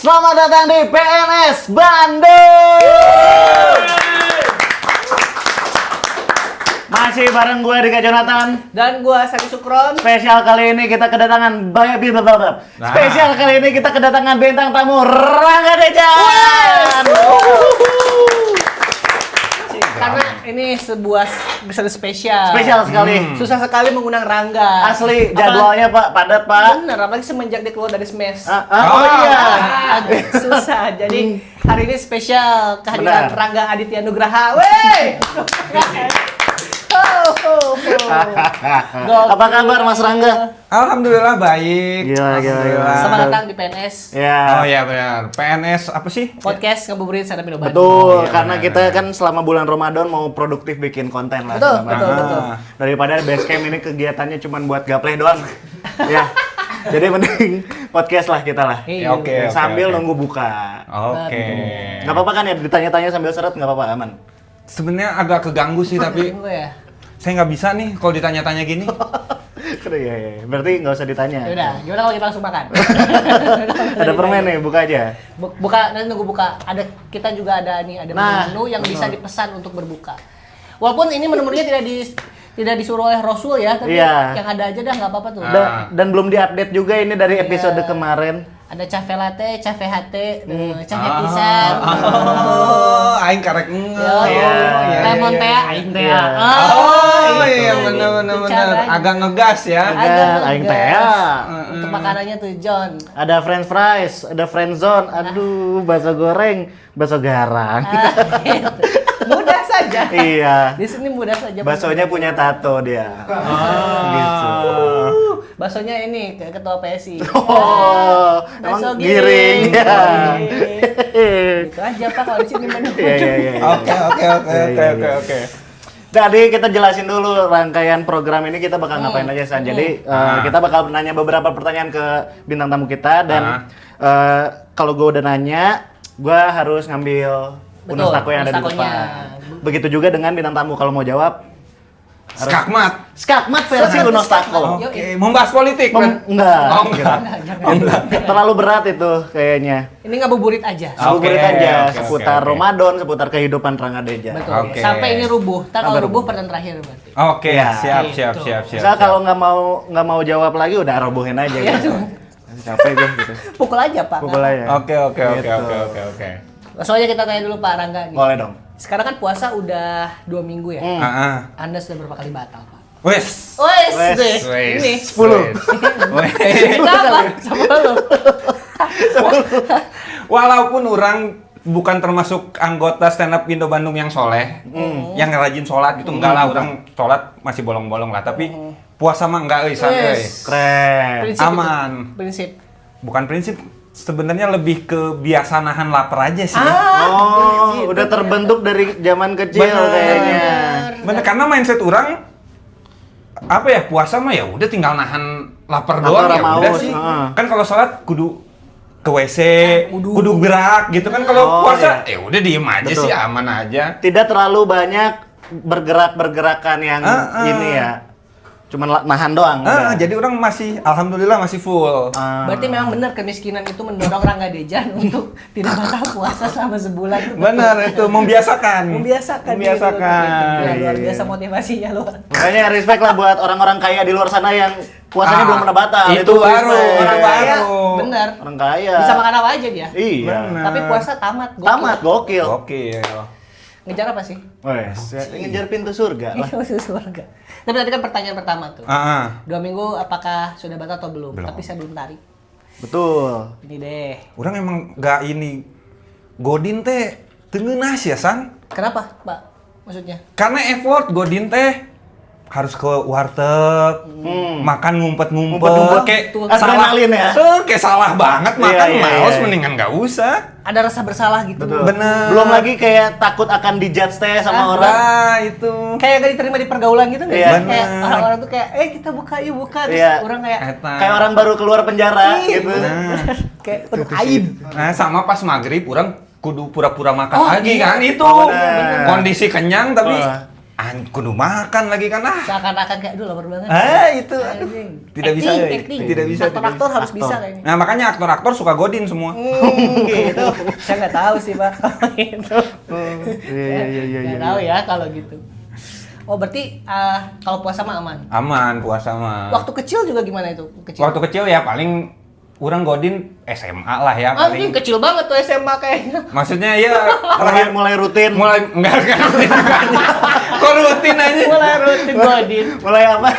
Selamat datang di PNS Bandung. Masih bareng gue Dika Jonathan dan gue Saki Sukron. Spesial kali ini kita kedatangan Spesial kali ini kita kedatangan bintang tamu Rangga Dejan. Karena ini sebuah episode spesial. Spesial sekali. Susah sekali mengundang Rangga. Asli jadwalnya Pak padat Pak. Bener, apalagi semenjak dia keluar dari Smash. Oh iya. Agak susah. Jadi hari ini spesial kehadiran Benar. Rangga Aditya Nugraha. Wey. Apa kabar Mas Rangga? Alhamdulillah baik. Gila. Selamat datang di PNS. Ya. Oh iya benar. PNS apa sih? Podcast Ngabuburit Sadar Minum Bandung. Betul, iya, karena benar, kita benar. kan selama bulan Ramadan mau produktif bikin konten lah. Betul, sama. betul. Daripada Basecamp ini kegiatannya cuma buat gapleh doang. Ya. Jadi mending podcast lah kita lah. Iya. Oke. Sambil nunggu buka. Oke. Nggak apa-apa kan ya ditanya-tanya sambil seret nggak apa-apa aman. Sebenarnya agak keganggu sih tapi Tunggu ya. saya nggak bisa nih kalau ditanya-tanya gini. Iya. Berarti nggak usah ditanya. Yaudah, gimana kalau kita langsung makan? Ada permen nih, buka aja. Buka, nanti nunggu buka. Kita juga ada nih, ada Nah, menu yang bisa dipesan untuk berbuka. Walaupun ini menu-menunya tidak disuruh oleh Rasul ya, tapi Iya. yang ada aja dah nggak apa-apa tuh. Dan belum diupdate juga ini dari episode Iya. kemarin. Ada cafe latte, cafe hate, cafe pisang, Aing karek. lemon teh, aing teh. Iya. Oh itu. iya benar. Itu caranya. Agak ngegas ya. Agak aing teh. Untuk makanannya tuh John. Ada french fries, ada friendzone, aduh, bakso goreng, bakso garang. Gitu. Mudah saja. Iya. Di sini mudah saja. Baksonya punya tato dia. Gitu. Baksonya ini ketua PSI. Oh, Bakso emang giring. Ya. Gitu aja Pak kalau di sini menu. Iya. Oke. Tadi kita jelasin dulu rangkaian program ini kita bakal ngapain aja San. Jadi kita bakal nanya beberapa pertanyaan ke bintang tamu kita dan kalau gue udah nanya, gue harus ngambil Betul, Unostako yang ada di Unostakonya. depan. Begitu juga dengan bintang tamu kalau mau jawab. Skakmat. Skakmat versi Unostako. Oke. Membahas politik. Enggak. Oh, enggak. Terlalu berat itu kayaknya. Ini ngabuburit aja. Ngabuburit aja oke, seputar oke. Ramadan, seputar kehidupan Rangga Dejan. Betul. Oke. Sampai ini rubuh. Ntar kalau Sampai rubuh rubuh. pertanyaan terakhir berarti. Oke, Ya. siap. Misal kalau nggak mau jawab lagi udah robohin aja Iya, gitu. tuh. Capek gue gitu. Pukul aja Pak. Pukul aja. Oke. Gitu. Langsung aja kita tanya dulu Pak Rangga nih. Boleh dong. Sekarang kan puasa udah 2 minggu ya. Anda sudah berapa kali batal Pak? Wes. Wes deh. Wes. Ini. 10. Kenapa? Sama lu. Walaupun orang bukan termasuk anggota stand up Indo Bandung yang soleh, yang rajin sholat gitu, enggak lah, orang sholat masih bolong-bolong lah, tapi puasa mah enggak, santai. Wes. Keren. Prinsip itu. Aman. Prinsip. Bukan prinsip, sebenarnya lebih ke biasa nahan lapar aja sih. Oh, gitu udah ternyata. terbentuk dari zaman kecil Bener. kayaknya. Bener, karena mindset orang apa ya, puasa mah ya udah tinggal nahan lapar Lapar doang ya sama udah haus, sih. heeh. Kan kalau sholat kudu ke WC, Wudu. kudu gerak gitu kan. Kalau Oh, puasa iya. ya udah diem aja Betul. sih, aman aja. Tidak terlalu banyak bergerakan yang ini ya. Cuman nahan doang. udah. Jadi orang masih, alhamdulillah masih full. Berarti memang benar kemiskinan itu mendorong Rangga Dejan untuk tidak batal puasa selama sebulan. Itu Benar itu, membiasakan. membiasakan. Membiasakan. Ya, luar Iya, biasa iya. motivasinya luar. Makanya respect lah buat orang-orang kaya di luar sana yang puasanya belum pernah batal. Itu baru, respect. orang Kaya, baru. benar. Orang kaya. Bisa makan apa aja dia. Iya. Benar. Tapi puasa tamat. gokil. Tamat gokil. Oke. Ngejar apa sih? Wes, ngejar pintu surga lah. Itu surga. Tapi tadi kan pertanyaan pertama tuh. 2 minggu apakah sudah batal atau belum? Belum. Tapi saya belum tarik. Betul. Ini deh. Orang emang gak ini, Godin teh tengenas ya San. Kenapa, Pak? Maksudnya? Karena effort Godin teh harus ke warteg, makan ngumpet-ngumpet, Ngumpet-ngumpet. kayak Tuh, salah, adrenalin ya? kayak salah banget makan, Iya, males iya. mendingan gak usah. Ada rasa bersalah gitu. Betul. Bener. Belum lagi kayak takut akan dijudge teh sama orang. Nah itu. Kayak gak diterima di pergaulan gitu nggak Iya. sih? Kayak Bener. orang-orang tuh kayak, kita buka yuk buka. Terus Iya. orang kayak, Eta. Kayak orang baru keluar penjara "Ih," gitu. kayak penuh aib. Nah sama pas maghrib orang kudu pura-pura makan Oh, lagi iya. kan itu. Oh, bener. Kondisi kenyang tapi Oh. kudu makan lagi kan Seakan-akan kayak, aduh lapar banget. Itu Anjing. tidak bisa, Acting. tidak bisa. Aktor harus bisa kayaknya. Nah makanya aktor-aktor suka godin semua. Gitu. Saya nggak tahu sih Pak. Gitu. Iya. Nggak tahu ya kalau gitu. Oh berarti kalau puasa mah aman. Aman puasa mah. Waktu kecil juga gimana itu? Waktu kecil ya paling orang godin SMA lah ya Anjing paling. kecil banget tuh SMA kayaknya. Maksudnya ya mulai rutin. mulai enggak rutin juga aja. Kok rutin aja? Mulai rutin godin. Mulai apa?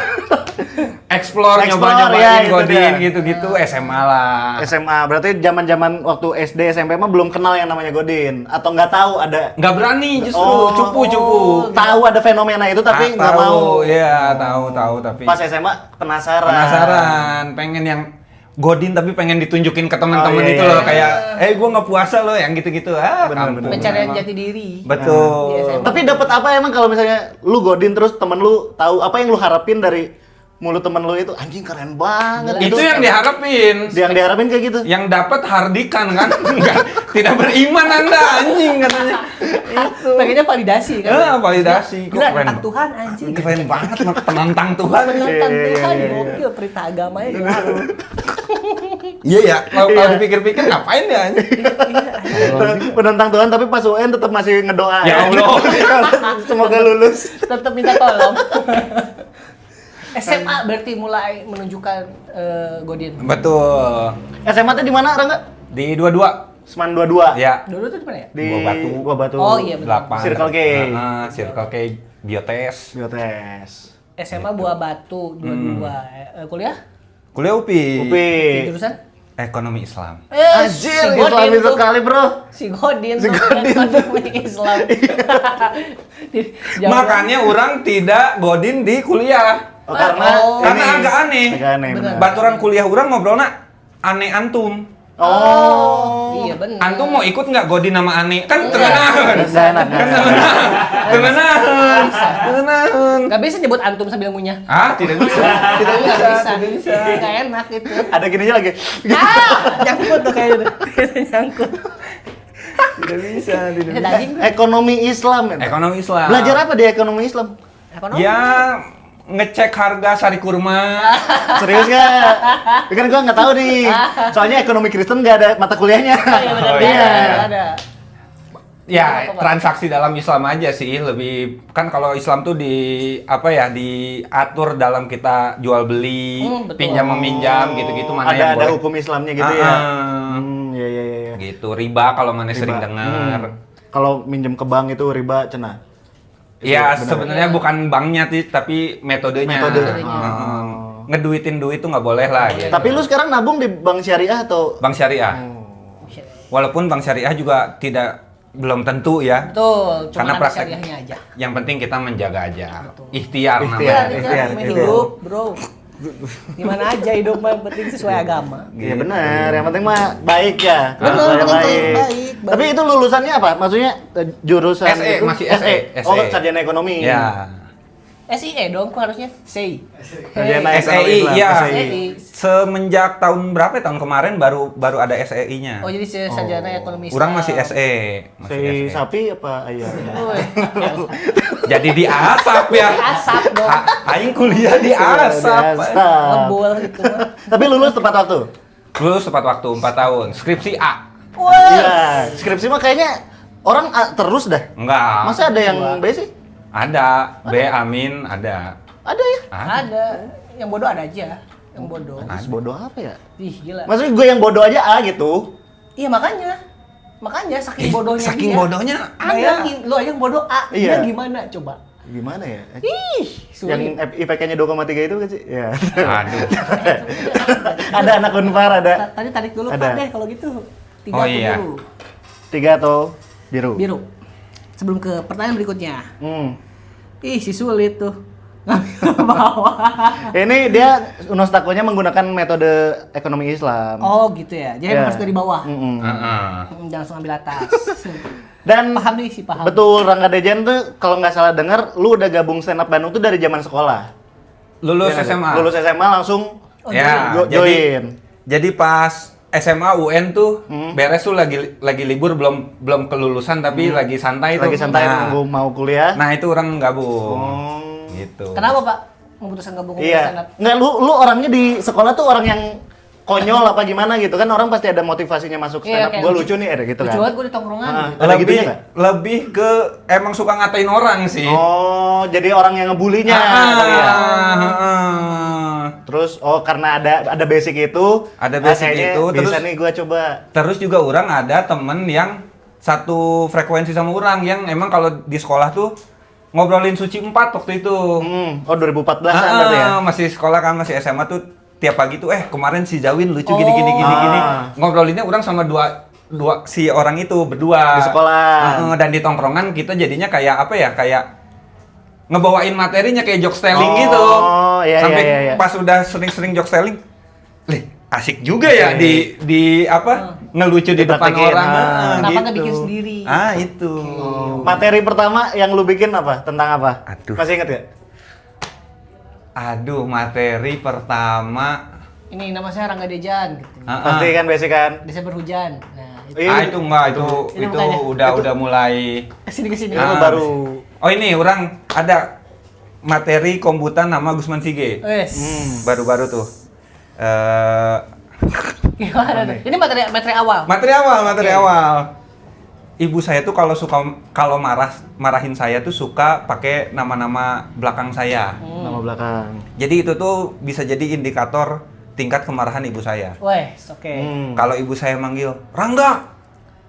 Explore Explore, nyoba-nyobain ya, itu godin dia. gitu-gitu SMA lah. SMA. Berarti zaman-zaman waktu SD SMP mah belum kenal yang namanya godin atau nggak tahu ada Nggak berani justru, Oh. cupu-cupu. tahu ada fenomena itu tapi nggak mau. Iya, tahu tapi Pas SMA penasaran. penasaran, pengen yang godin tapi pengen ditunjukin ke teman-teman Oh, iya, itu iya, loh iya. kayak gua nggak puasa loh yang gitu-gitu. Bener. Pencarian memang. jati diri. Betul. Di SMA. Tapi dapat apa emang kalau misalnya lu godin terus temen lu tahu apa yang lu harapin dari mulut temen lu itu anjing keren banget. Itu yang diharapin. yang diharapin kayak gitu. Yang dapat hardikan kan? Enggak, tidak beriman Anda anjing katanya. Itu. Pengennya validasi kan. Validasi. Kok Gila, keren. tentang Tuhan anjing. Keren banget penantang Tuhan. Penentang Iya, Tuhan, iya. gokil perintah agamanya ngaruh. Iya ya, kalau dipikir-pikir ngapain ya anjing? Penentang Tuhan tapi pas UN tetap masih ngedoa. Ya Allah. Semoga lulus. Tetap minta tolong. SMA berarti mulai menunjukkan godin. Betul. SMA teh di mana Rangga? Di dua-dua. Seman 22. Ya. Dulu tuh di mana ya? Di Gua Batu. Gua Batu. Oh, iya, betul. 8. Circle K. Circle K Biotes. Biotes. SMA Buah Batu, dua-dua. Kuliah? Kuliah UPI. UPI. Di jurusan? Ekonomi Islam. Anjir, Islami tuh. sekali, Bro. Si Godin Si tuh Godin. ekonomi Islam. Jangan- Makanya orang tidak godin di kuliah. Oh, karena Oh. Karena ini. agak aneh. Agak aneh. Benar. benar. Baturan kuliah orang ngobrolnya aneh antum. Oh. Iya benar. Antum mau ikut nggak godin sama aneh? Kan Enggak. tengenahan. Enggak enak. Tengenahan. Tengenahan. Gak bisa nyebut antum sambil ngunyah. Tidak bisa. Tidak bisa. Tidak bisa. Gak enak gitu. Ada gininya lagi. Nyangkut tuh kayaknya. Nyangkut. Tidak bisa. Tidak Ini daging tuh. Ekonomi Islam. ya? Ekonomi Islam. Belajar apa di ekonomi Islam? Ekonomi. Ya ngecek harga sari kurma. Serius nggak? Ya kan gua nggak tahu nih. Soalnya ekonomi Kristen nggak ada mata kuliahnya. Iya benar. Oh, iya. Ada. Ya, Apa, Pak? transaksi dalam Islam aja sih lebih kan kalau Islam tuh diatur dalam kita jual beli, Betul. pinjam meminjam gitu-gitu mana yang Ada boleh. hukum Islamnya gitu ya. Ah, Iya. gitu. Riba kalau mana sering Riba. dengar. Kalau minjem ke bank itu riba cenah. Ya, Benar. sebenarnya bukan banknya tapi metodenya. Metodenya. Ngeduitin duit tuh nggak boleh lah gitu. Tapi lu sekarang nabung di bank syariah atau? Bank syariah. Walaupun bank syariah juga belum tentu ya. Betul. Cuma Karena ada praktek- syariahnya aja. Yang penting kita menjaga aja. Betul. Ikhtiar Ikhtiar. namanya. Itu ikhtiar, namanya ikhtiar. hidup, bro. Gimana aja hidup mah yang penting sesuai agama. Iya benar, yang penting mah baik ya. Benar, Saya betul, baik. baik. Tapi itu lulusannya apa? Maksudnya jurusan SE, itu? masih SE. Oh, sarjana ekonomi. Ya. SIE dong, kok harusnya SEI. Sarjana ekonomi SEI, Islam, iya. SEI. Semenjak tahun berapa ya? Tahun kemarin baru ada SEI-nya. Oh jadi sarjana ekonomi. Orang masih Islam. SE. Si Masih SE. sapi apa ayam? Woi. Jadi di asap ya. Asap dong. Aing kuliah di asap. Ngebul gitu mah. Tapi lulus tepat waktu. Lulus tepat waktu 4 tahun. Skripsi A. Wah. Iya, skripsi mah kayaknya orang A terus dah. Enggak. Masa ada yang B sih? Ada. B amin ada. Ada ya? Ada. Yang bodoh ada aja. Yang bodoh. Mas bodoh apa ya? Ih gila. Maksudnya gue yang bodoh aja A gitu. Iya makanya. Makanya saking bodohnya Saking dia. bodohnya ada. Bayangin lu aja yang bodoh A. Iya. Dia gimana coba? Gimana ya? Ih, Yang sulit. IPK-nya 2,3 itu kan sih? Ya. Aduh. Ada anak Unpar, ada. Tadi tarik dulu Ada. Pak deh kalau gitu. Tiga Oh, tuh iya. biru. 3 atau biru? Biru. Sebelum ke pertanyaan berikutnya. Ih, si sulit tuh. Ngambil ke bawah. Ini dia Unos Takonya menggunakan metode ekonomi Islam. Oh gitu ya. Jadi Ya. harus dari bawah. Mm-mm. Heeh. Jangan langsung ambil atas. Dan Paham nih sih, paham. betul, Rangga Dejan tuh kalau nggak salah dengar, lu udah gabung stand up Bandung tuh dari zaman sekolah. Lulus Iya nggak sih? SMA. Lulus SMA langsung Oh, Ya, join. jadi pas SMA UN tuh beres tuh lagi libur belum kelulusan tapi lagi santai tuh. Lagi santai Nah, nunggu mau kuliah. nah itu orang gabung. Oh. Gitu. Kenapa Pak memutuskan gabung ke stand up? Iya. Nggak, lu orangnya di sekolah tuh orang yang konyol apa gimana gitu kan, orang pasti ada motivasinya masuk stand up. Iya, kayak Gue lucu nih, ada gitu lucu kan. banget gue di tongkrongan. Ada gitunya nggak? Lebih ke emang suka ngatain orang sih. Oh, jadi orang yang ngebulinya kali ya. Terus karena ada basic itu, Ada basic kayaknya itu, bisa terus- nih gua coba. Terus juga orang ada temen yang satu frekuensi sama orang yang emang kalau di sekolah tuh ngobrolin suci 4 waktu itu. Oh 2014-an berarti ya. Masih sekolah kan, masih SMA tuh tiap pagi tuh kemarin si Zawin lucu gini gini gini Ah. gini. Ngobrolinnya orang sama dua si orang itu berdua Di sekolah. Dan di tongkrongan kita jadinya kayak apa ya, kayak ngebawain materinya kayak jokes telling gitu. Iya, Sampai iya, iya. pas udah sering-sering jokes telling, asik juga ya di apa ngelucu di depan Dipraktekin, orang. Kenapa nggak bikin sendiri? Itu. Materi pertama yang lu bikin apa? Tentang apa? Aduh. Masih inget gak? Aduh, materi pertama. Ini nama saya Rangga Dejan gitu. Pasti kan basic kan. Desember hujan. Nah, itu. Itu enggak, Ini itu makanya. udah mulai. Kesini. Itu baru. Oh ini orang ada materi komputan nama Gusman Sige. Wes. Baru-baru tuh. Gimana tuh? Ini materi awal. Materi awal. Ibu saya tuh kalau marahin saya tuh suka pakai nama-nama belakang saya. Nama belakang. Jadi itu tuh bisa jadi indikator tingkat kemarahan ibu saya. Wes, oke. Kalau ibu saya manggil Rangga,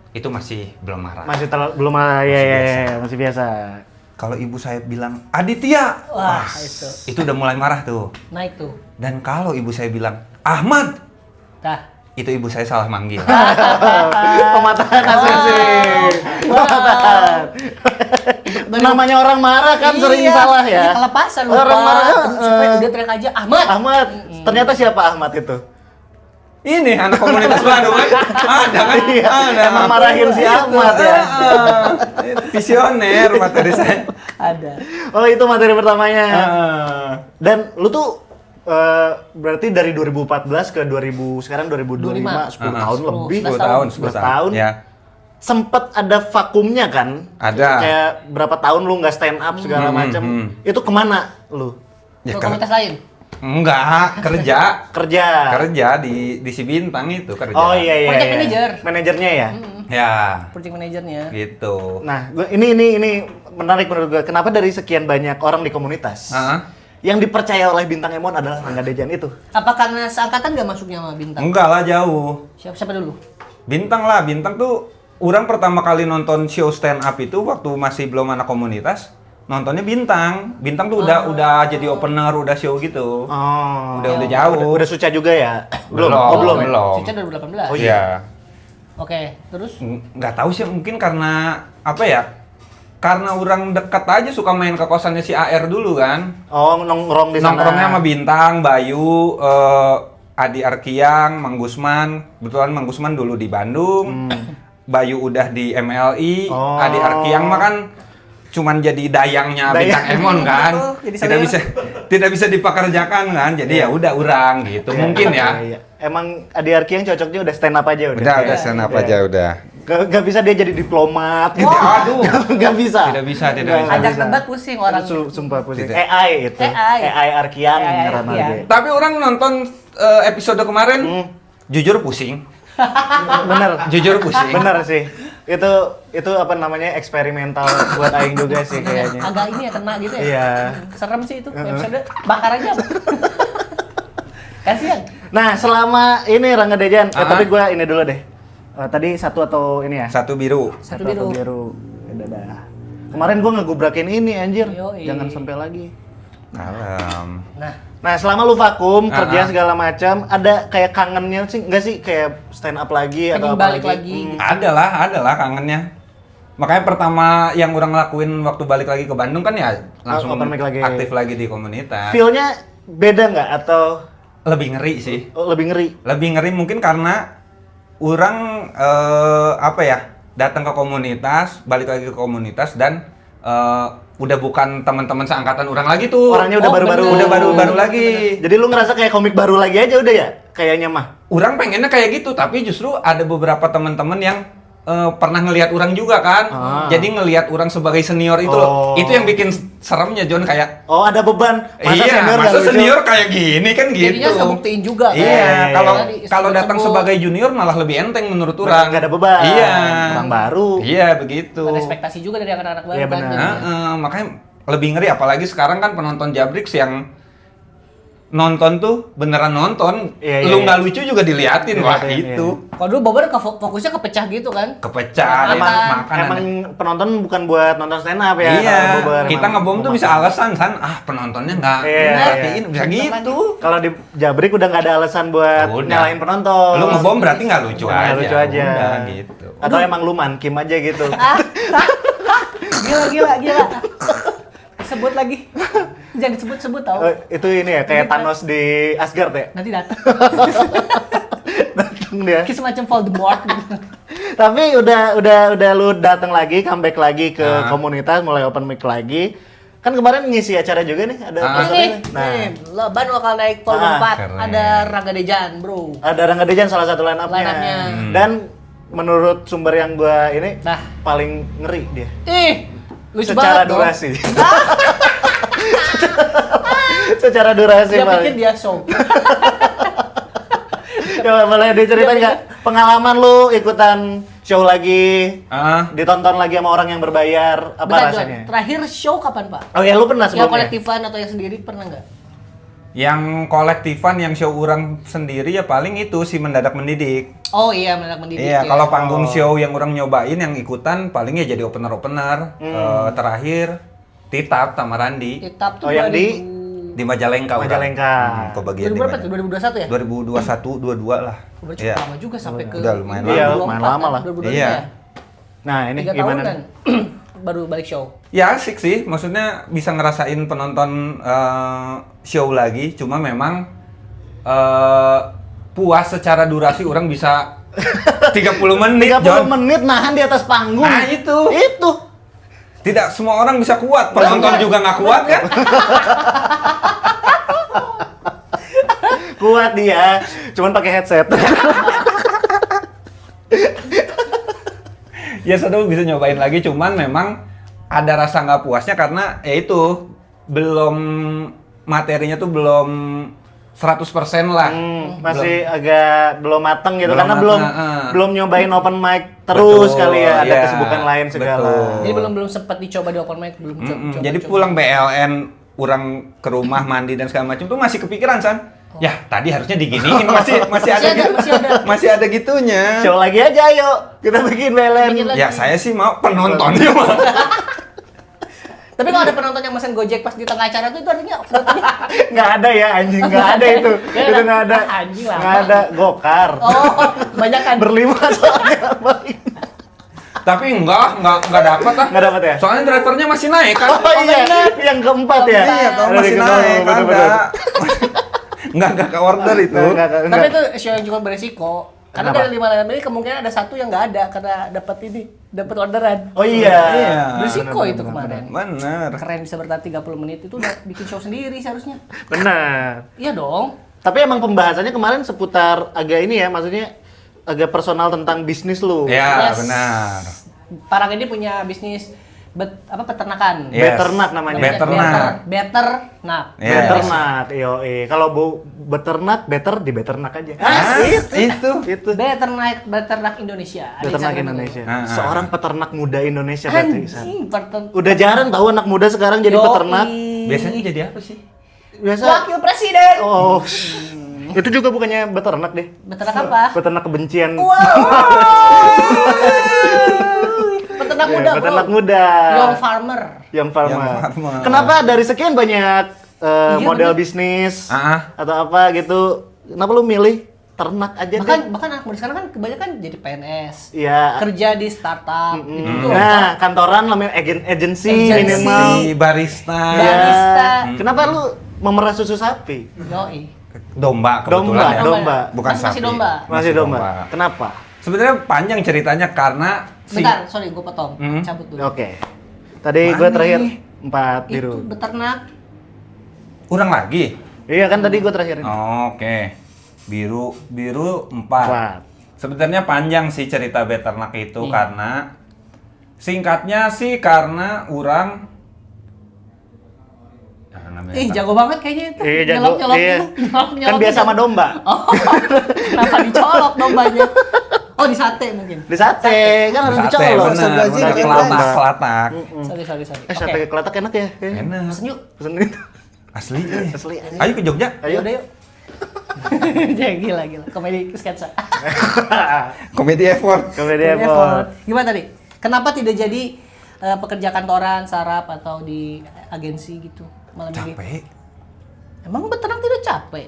itu masih belum marah. Masih belum ya, masih biasa. Kalau ibu saya bilang Aditya, Wah, itu udah mulai marah tuh. naik tuh. Dan kalau ibu saya bilang Ahmad, Dah. itu ibu saya salah manggil. Pematahan hasil sih. Pematahan. Namanya orang marah kan sering salah ya. Iya, kelepasan lupa. Orang marah. Supaya udah teriak aja Ahmad. Ahmad. Ternyata siapa Ahmad itu? Ini anak komunitas Bandung kan? Ada kan? Iya, Ada. emang marahin si Ahmad ya. Visioner materi saya. Ada. Oh itu materi pertamanya. Ah. Dan lu tuh berarti dari 2014 ke 2000 sekarang 2025 10 tahun lebih. 11 10 11 tahun. Ya. Sempet ada vakumnya kan? Ada. Kayak berapa tahun lu nggak stand up segala macam. Itu kemana lu? Ya, Ke komunitas lain. Enggak, kerja. Kerja. Di si Bintang itu kerja. Oh iya. Project manager. Manajernya ya. Ya, Project manajernya. gitu. Nah, ini menarik menurut gue. Kenapa dari sekian banyak orang di komunitas yang dipercaya oleh Bintang Emon adalah Rangga Dejan itu? Apa karena seangkatan gak masuknya sama Bintang? Enggak lah, jauh. Siapa dulu? Bintang lah, Bintang tuh orang pertama kali nonton show stand up itu waktu masih belum anak komunitas, nontonnya Bintang. Bintang tuh udah jadi opener, udah show gitu. Oh. Udah jauh. Udah Suca juga ya? Belum. Belum. Suca 2018. Oh, Iya. Oke, terus? Nggak tahu sih, mungkin karena apa ya? Karena orang dekat aja suka main ke kosannya si AR dulu kan. Oh, nongkrong di sana. Nongkrongnya sama Bintang, Bayu, Adi Arkiang, Mang Gusman. Kebetulan Mang Gusman dulu di Bandung. Bayu udah di MLI. Oh. Adi Arkiang mah kan cuman jadi dayangnya Bintang Emon kan. Jadi Tidak bisa dipekerjakan kan. Jadi ya udah urang gitu. Mungkin ya. Iya. Emang Adi Arkiang cocoknya udah stand up aja udah. Udah stand up aja udah. Gak bisa dia jadi diplomat gitu. Aduh. Gak bisa. Tidak bisa. Ajak debat pusing orang. Sumpah pusing. Tidak. AI itu. AI. Arkiang AI karena Arkiang. dia. Tapi orang nonton episode kemarin, jujur pusing. Bener. Jujur pusing. Bener sih. Itu apa namanya eksperimental buat aing juga sih kayaknya. Agak ini ya kena gitu ya. Iya. Serem sih itu episode bakar aja. Kasihan. Nah, selama ini Rangga Dejan, tapi gua ini dulu deh. Tadi satu atau ini ya? Satu biru. Satu atau biru. biru. Ya dah. Kemarin gua ngegubrakin ini anjir. Yoi. Jangan sampai lagi. Kalem. Nah, selama lu vakum, Ah, kerja segala macam, ada kayak kangennya sih? Enggak sih kayak stand up lagi atau Pengen apa balik lagi gitu. Adalah kangennya. Makanya pertama yang orang lakuin waktu balik lagi ke Bandung kan ya langsung open mic lagi. aktif lagi di komunitas. Feel-nya beda nggak atau Lebih ngeri sih. lebih ngeri? Lebih ngeri mungkin karena orang apa ya, datang ke komunitas, balik lagi ke komunitas dan udah bukan teman-teman seangkatan orang lagi tuh. Orangnya udah baru-baru. Udah baru-baru lagi. Jadi lu ngerasa kayak komik baru lagi aja udah ya? kayaknya mah. Orang pengennya kayak gitu, tapi justru ada beberapa teman-teman yang pernah ngelihat orang juga kan. Jadi ngelihat orang sebagai senior itu loh. Itu yang bikin seremnya John, kayak Oh, ada beban. iya, nggak masa lucu? senior kayak gini kan gitu. Jadinya harus ngebuktiin juga kan. Iya, kalau Tadi kalau datang sebut-sebut. sebagai junior malah lebih enteng menurut Bener, orang. nggak ada beban. Iya. Orang baru. Iya, begitu. Ada ekspektasi juga dari anak-anak baru Iya, kan. benar. jadinya. Makanya lebih ngeri, apalagi sekarang kan penonton Jabrix yang nonton tuh beneran nonton, Iya, lu iya, nggak lucu juga diliatin, wah Diliatin, itu Kalau dulu Bobber fokusnya kepecah gitu kan. kepecah, Makan. makan Emang ada. penonton bukan buat nonton stand up ya. Iya, kalau Bobber kita emang ngebom tuh mau bisa makan. alasan kan, penontonnya nggak Iya, ngertiin, bisa Bener gitu. Kalau di Jabrik udah nggak ada alasan buat Udah. nyalain penonton. Lu ngebom berarti nggak lucu Nggak aja. lucu aja. Udah gitu. Atau emang lu mankim aja gitu. Gila. Sebut lagi. Jangan disebut-sebut tau. Itu ini ya kayak Thanos di Asgard ya. Nanti datang. Datang dia. Kayak semacam Voldemort gitu. Tapi udah lu datang lagi, comeback lagi ke komunitas, mulai open mic lagi. Kan kemarin ngisi acara juga nih, ada Nih, Nah, ban bakal naik volume 4. keren. Ada Rangga Dejan, bro. ada Rangga Dejan salah satu line up-nya. Line-up-nya. Dan menurut sumber yang gua ini Nah. paling ngeri dia. Lucu Secara banget dong. durasi. Secara durasi Dia paling. bikin dia show. Coba boleh diceritain nggak pengalaman lu ikutan show lagi, ditonton lagi sama orang yang berbayar, apa Bentar, John. rasanya? Terakhir show kapan, Pak? Oh ya, lu pernah Yang sebelumnya? kolektifan atau yang sendiri pernah nggak? Yang kolektifan, yang show orang sendiri ya paling itu si Mendadak Mendidik. Oh iya, mendadak mendidik. Iya, ya. kalau panggung show yang orang nyobain yang ikutan paling ya jadi opener-opener. Terakhir Titap sama Randi Etap tuh Oh, yang 2000 di Majalengka. Majalengka. Kebagian 2000 berapa tuh? 2021 ya? 2021, 22 lah. Berarti Iya. lama juga sampai ke Udah lumayan lama. Iya, lumayan lama lah. 2024 Iya. ya? Nah, ini 3 gimana? tahunan baru balik show. Ya asik sih, maksudnya bisa ngerasain penonton show lagi. Cuma memang puas secara durasi orang bisa 30 menit, 30 John. menit nahan di atas panggung. Nah, itu. Itu. Tidak semua orang bisa kuat, penonton juga nggak kuat kan? Kuat dia, cuman pakai headset. Ya sudah bisa nyobain lagi, cuman memang ada rasa nggak puasnya karena ya itu belum materinya tuh belum 100% lah. Masih agak belum mateng gitu Belum karena mateng, belum nyobain open mic terus Betul, kali ya, ada iya, kesibukan lain segala. betul. Jadi belum sempat dicoba di open mic, belum coba. Jadi pulang BLN, orang ke rumah mandi dan segala macam tuh masih kepikiran San. Ya tadi harusnya diginiin, masih ada gitu, masih ada gitunya. Show lagi aja ayo, kita bikin belen. Bikin lagi. Ya saya sih mau penontonnya mah. Tapi kalau ada penonton yang mesen Gojek pas di tengah acara tuh itu artinya penontonnya Nggak ada ya anjing, nggak ada itu. Itu nggak ada. Anjing lah. Nggak ada gokar. banyak kan. Berlima soalnya. Tapi enggak dapat lah. Nggak dapat ya? Soalnya drivernya masih naik kan. Oh iya, yang keempat ya? Iya, kalau Ada masih di naik kedua, kan bener-bener. enggak ke order itu. Nggak. Tapi itu show yang cukup beresiko. Karena Kenapa? dari 5 line ini kemungkinan ada satu yang nggak ada karena dapat orderan. Oh iya. Iya. Beresiko itu kemarin. Bener. Keren bisa bertahan 30 menit itu udah bikin show sendiri seharusnya. Benar. Iya dong. Tapi emang pembahasannya kemarin seputar agak ini ya, maksudnya agak personal tentang bisnis lu. Ya, Yes. benar. Parang ini punya bisnis peternakan. Yes. Beternak namanya. Beternak. Beternak. Iya. Beternak, yoi. Kalau bu beternak, better di beternak aja. Itu. Beternak Indonesia. Ada Beternak di sana Indonesia. Ah. Seorang peternak muda Indonesia juga. berarti. San. Anjing, Udah jarang tahu anak muda sekarang jadi Yoi. peternak. Biasanya jadi apa sih? Biasa. Wakil Presiden. Oh. Itu juga bukannya beternak deh. Beternak apa? Beternak kebencian. Peternak Iya, muda, beternak bro. muda. Young farmer. Young farmer. Young farmer. Kenapa dari sekian banyak Iya, model bener. bisnis Ah. atau apa gitu? Kenapa lu milih ternak aja deh? Bahkan anak muda sekarang kan kebanyakan jadi PNS. Iya. Kerja di startup gitu tuh. Nah, kantoran namanya agency Agency. minimal. Si barista. Barista. Kenapa lu memerah susu sapi? Yoi. Domba kebetulan ya. Domba. Bukan Masih sapi. domba. Masih domba. Kenapa? Sebenarnya panjang ceritanya karena Bentar, sorry gue potong. Hmm. Cabut dulu. Oke. Tadi gue Mana terakhir nih? 4 Itu biru. beternak. kurang lagi. Iya kan tadi gue terakhirin. Oh, oke. Biru 4. Empat. Sebenarnya panjang sih cerita beternak itu karena singkatnya sih karena orang jago banget kayaknya itu. Iya, jago. Nyolok-nyolok Iya. gitu. Nyolok-nyolok Kan biasa gitu. sama domba. Oh, kenapa dicolok dombanya? Oh, di sate mungkin. Di sate kan harus sate, dicolok. bener, Sate kelatak. Sorry. sate kelatak enak ya? Enak. Pesen yuk. Pesen itu. Asli. Asli. Ayo ke Jogja. Ayo. Udah yuk. Ya, gila. Komedi sketsa. Komedi effort. Komedi effort. Gimana tadi? Kenapa tidak jadi pekerja kantoran, sarap, atau di agensi gitu? Malah milih. Capek. Emang beternak tidak capek?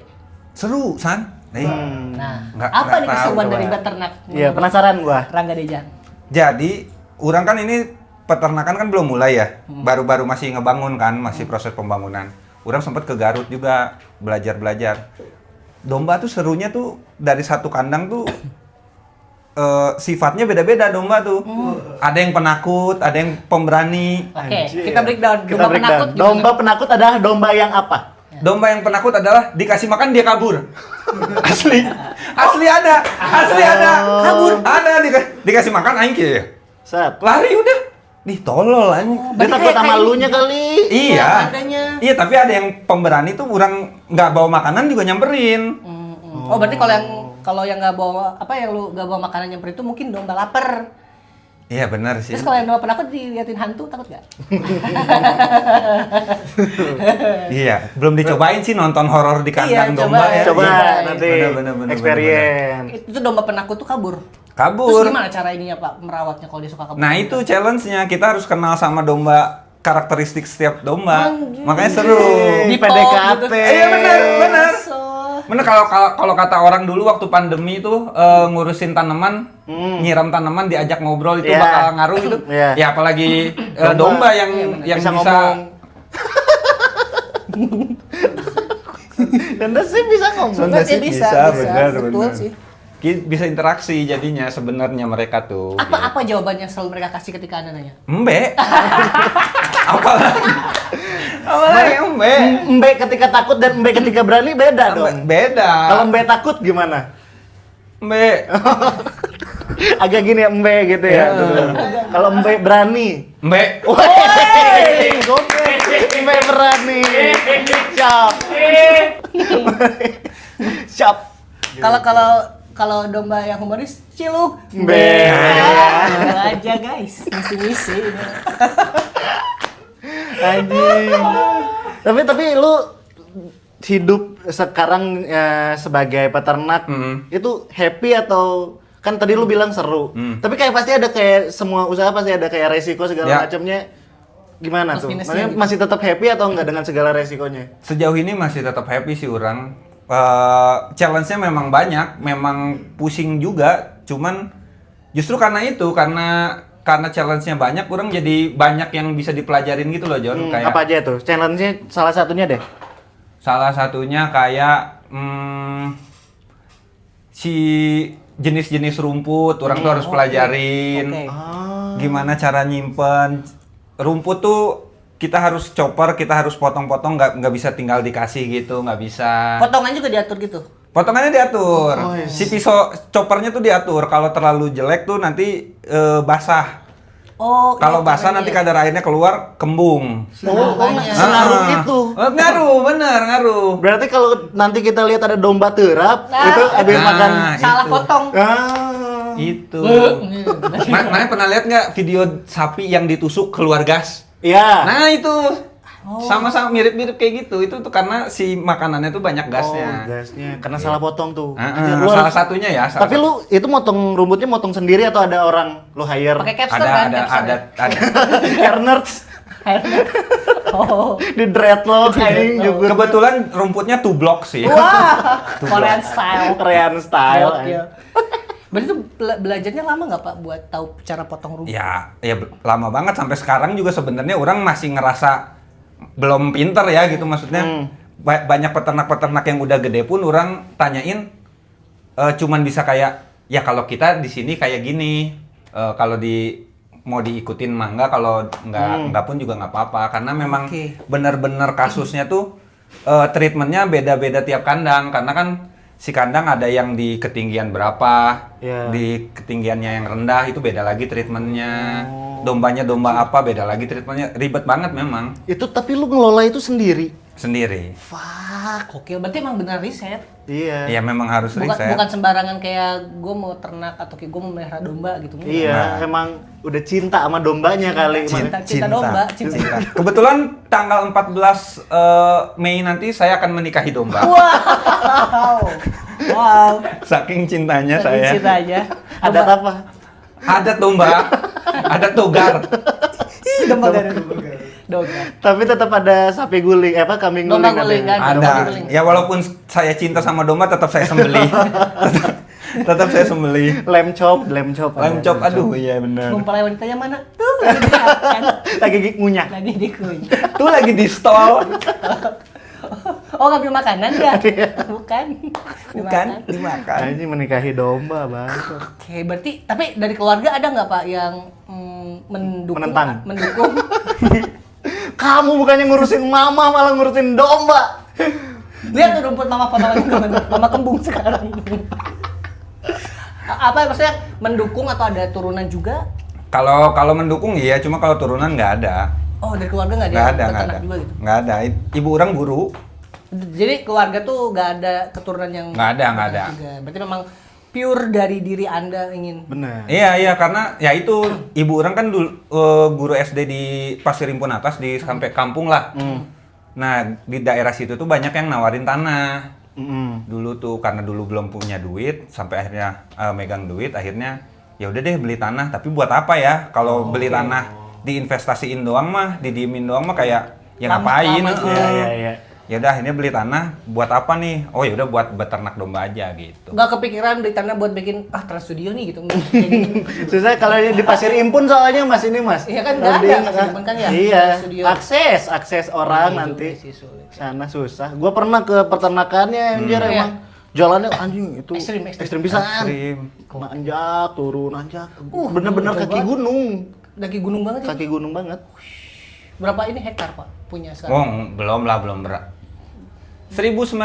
Seru, San. Nah, Nggak- apa nggak nih keseruan tahu, dari coba. beternak? Iya, penasaran gua. Rangga Dejan. Jadi, orang kan ini peternakan kan belum mulai ya. Baru-baru masih ngebangun kan, masih proses pembangunan. Orang sempat ke Garut juga belajar-belajar. Domba tuh serunya tuh dari satu kandang tuh sifatnya beda-beda domba tuh. Ada yang penakut, ada yang pemberani. Oke, Anjir. kita breakdown. Kita Domba breakdown. penakut gimana? Domba penakut adalah domba yang apa? Domba yang penakut adalah dikasih makan dia kabur. Asli. Asli ada. Kabur. Ada dikasih makan aing kieu. Set. Lari udah. Nih tolol anjing. Dia Berarti takut sama kayak lunya kali. Iya. adanya. Iya, tapi ada yang pemberani tuh orang nggak bawa makanan juga nyamperin. Oh, berarti kalau yang nggak bawa yang lu nggak bawa makanan nyamper itu mungkin domba lapar. Iya benar sih. Terus kalau yang domba penakut diliatin hantu takut nggak? Iya, belum dicobain sih nonton horor di kandang Iya, domba coba. ya. Coba Iya. nanti Bener. experience. Itu domba penakut tuh kabur. Terus Kabur. gimana cara ininya Pak merawatnya kalau dia suka kabur? Nah itu challenge-nya, kita harus kenal sama domba, karakteristik setiap domba. Anjir. Makanya seru. Di Di pop PDKT. gitu. Iya benar. So, Bener kalau kata orang dulu waktu pandemi itu ngurusin tanaman, nyiram tanaman diajak ngobrol itu Iya. bakal ngaruh gitu. Iya. Ya apalagi domba yang Bisa bisa, ngomong. Dan sih bisa ngomong. Sonda sih Bisa, benar. betul sih. Bisa interaksi jadinya sebenarnya mereka tuh. Apa jawabannya selalu mereka kasih ketika Anda nanya? Embe. Apalagi embe. Embe ketika takut dan embe ketika berani beda dong. Beda. Kalau embe takut gimana? Embe. Agak gini ya embe gitu ya. Kalau embe berani. Embe. Woi, gokil. Embe berani. Siap. Siap. Kalau domba yang humoris, ciluk. Embe. Aja guys, misi-misi. Anjing. Tapi lu hidup sekarang sebagai peternak itu happy atau kan tadi lu bilang seru. Tapi kayak pasti ada kayak semua usaha pasti ada kayak resiko segala Ya. macamnya. Gimana Plus tuh? minusnya Maksudnya gitu. masih tetap happy atau enggak dengan segala resikonya? Sejauh ini masih tetap happy sih orang. Challenge-nya memang banyak, memang pusing juga. Cuman justru karena challenge-nya banyak, orang jadi banyak yang bisa dipelajarin gitu loh, John. Kayak Apa aja tuh? Challenge-nya salah satunya deh. salah satunya kayak si jenis-jenis rumput, orang tuh harus pelajarin. Oke. Gimana cara nyimpen rumput tuh, kita harus chopper, kita harus potong-potong, nggak bisa tinggal dikasih gitu, nggak bisa. Potongan juga diatur gitu. Potongannya diatur. Oh, yes. Si pisau choppernya tuh diatur. Kalau terlalu jelek tuh nanti basah. Oh, Kalau iya, basah potongannya nanti ya. kadar airnya keluar, kembung. Senaruh itu. Ngaruh, bener ngaruh. Berarti kalau nanti kita lihat ada domba terap, itu habis Nah, makan. Salah itu. potong. Itu. Mana pernah lihat nggak video sapi yang ditusuk keluar gas? Iya. Nah itu sama-sama mirip-mirip kayak gitu. Itu tuh karena si makanannya tuh banyak gasnya. Gasnya karena salah potong tuh. Heeh, Anjir, lu salah harus- satunya ya. Tapi lu itu motong rumputnya motong sendiri atau ada orang lu hire? Pakai capster kan? ada. Hairners Oh. di dreadlock anjing juga. Kebetulan rumputnya two block sih. Wah, Korean style. Korean style. Gokil. Berarti itu belajarnya lama nggak Pak buat tahu cara potong rumput? Ya lama banget sampai sekarang juga sebenarnya orang masih ngerasa belum pinter ya gitu maksudnya. Banyak peternak-peternak yang udah gede pun orang tanyain cuman bisa kayak ya kalau kita di sini kayak gini. Kalau mau diikutin mah enggak, kalau enggak pun juga nggak apa-apa karena memang benar-benar kasusnya tuh treatmentnya beda-beda tiap kandang karena kan si kandang ada yang di ketinggian berapa, Iya. di ketinggiannya yang rendah itu beda lagi treatmentnya. Dombanya domba apa beda lagi treatmentnya. Ribet banget memang Itu tapi lu ngelola itu sendiri. sendiri. Fuck. Gokil, berarti emang benar riset. Iya. Ya memang harus Bukan, riset. bukan sembarangan kayak gue mau ternak atau kayak gue mau melihara domba gitu. Iya, Nah. emang udah cinta sama dombanya kali. Cinta domba, cinta. Kebetulan tanggal 14 Mei nanti saya akan menikahi domba. Wow. Saking cintanya Saking saya. cintanya. Ada apa? Ada domba, ada togar. Domba gak ada domba. Tapi tetap ada sapi guling, kambing Domba guling. guling, kan? Ada. Domba guling. Ya walaupun saya cinta sama domba tetap saya sembelih. tetap saya sembelih. Lem chop. Lem chop, aduh iya benar. Mempelai wanitanya mana? Tuh lagi dimakan. Lagi ngunyah. Lagi dikunyah. Tuh lagi di stall. Oh, ngambil makanan ya? Bukan. Bukan, Dimakan. dimakan. Ini menikahi domba, Bang. Oke, berarti tapi dari keluarga ada nggak Pak yang mendukung? Menentang. Mendukung. Kamu bukannya ngurusin mama, malah ngurusin domba. Lihat tuh rumput mama potongan mama kembung sekarang. Apa maksudnya mendukung atau ada turunan juga? Kalau mendukung iya, cuma kalau turunan nggak ada. Oh, dari keluarga nggak ada Nggak yang ada, nggak beternak ada. juga gitu? Nggak ada. Ibu orang guru. Jadi keluarga tuh nggak ada keturunan yang Nggak ada, nggak beternak ada. juga. Berarti memang pure dari diri Anda ingin. Bener. Iya, karena ya itu ibu orang kan dulu guru SD di Pasir Impun Atas di sampai kampung lah. Nah, di daerah situ tuh banyak yang nawarin tanah. Dulu tuh karena dulu belum punya duit sampai akhirnya megang duit, akhirnya ya udah deh beli tanah. Tapi buat apa ya? Kalau beli tanah diinvestasiin doang mah, didiemin doang mah kayak ya ngapain? Lama juga. Iya. Ya udah akhirnya beli tanah buat apa nih? Oh ya udah buat beternak domba aja gitu. Nggak kepikiran beli tanah buat bikin Trans Studio nih gitu. Kayak gitu. Susah kalau di Pasir Impun soalnya Mas ini Mas. Iya kan, nggak ada Loading, Pasir Impun kan ya? Iya. Studio. Akses orang Iya, nanti. juga sih, sulit. Sana susah. Gua pernah ke peternakannya anjir Iya. emang. Jalannya anjing itu Ekstrim. pisan. Ekstrim. Nanjak, turun nanjak. Bener-bener coba. kaki gunung. Daki gunung banget ya. Kaki gunung banget. Berapa ini hektar Pak punya Oh, sekarang? belum berat. 1.900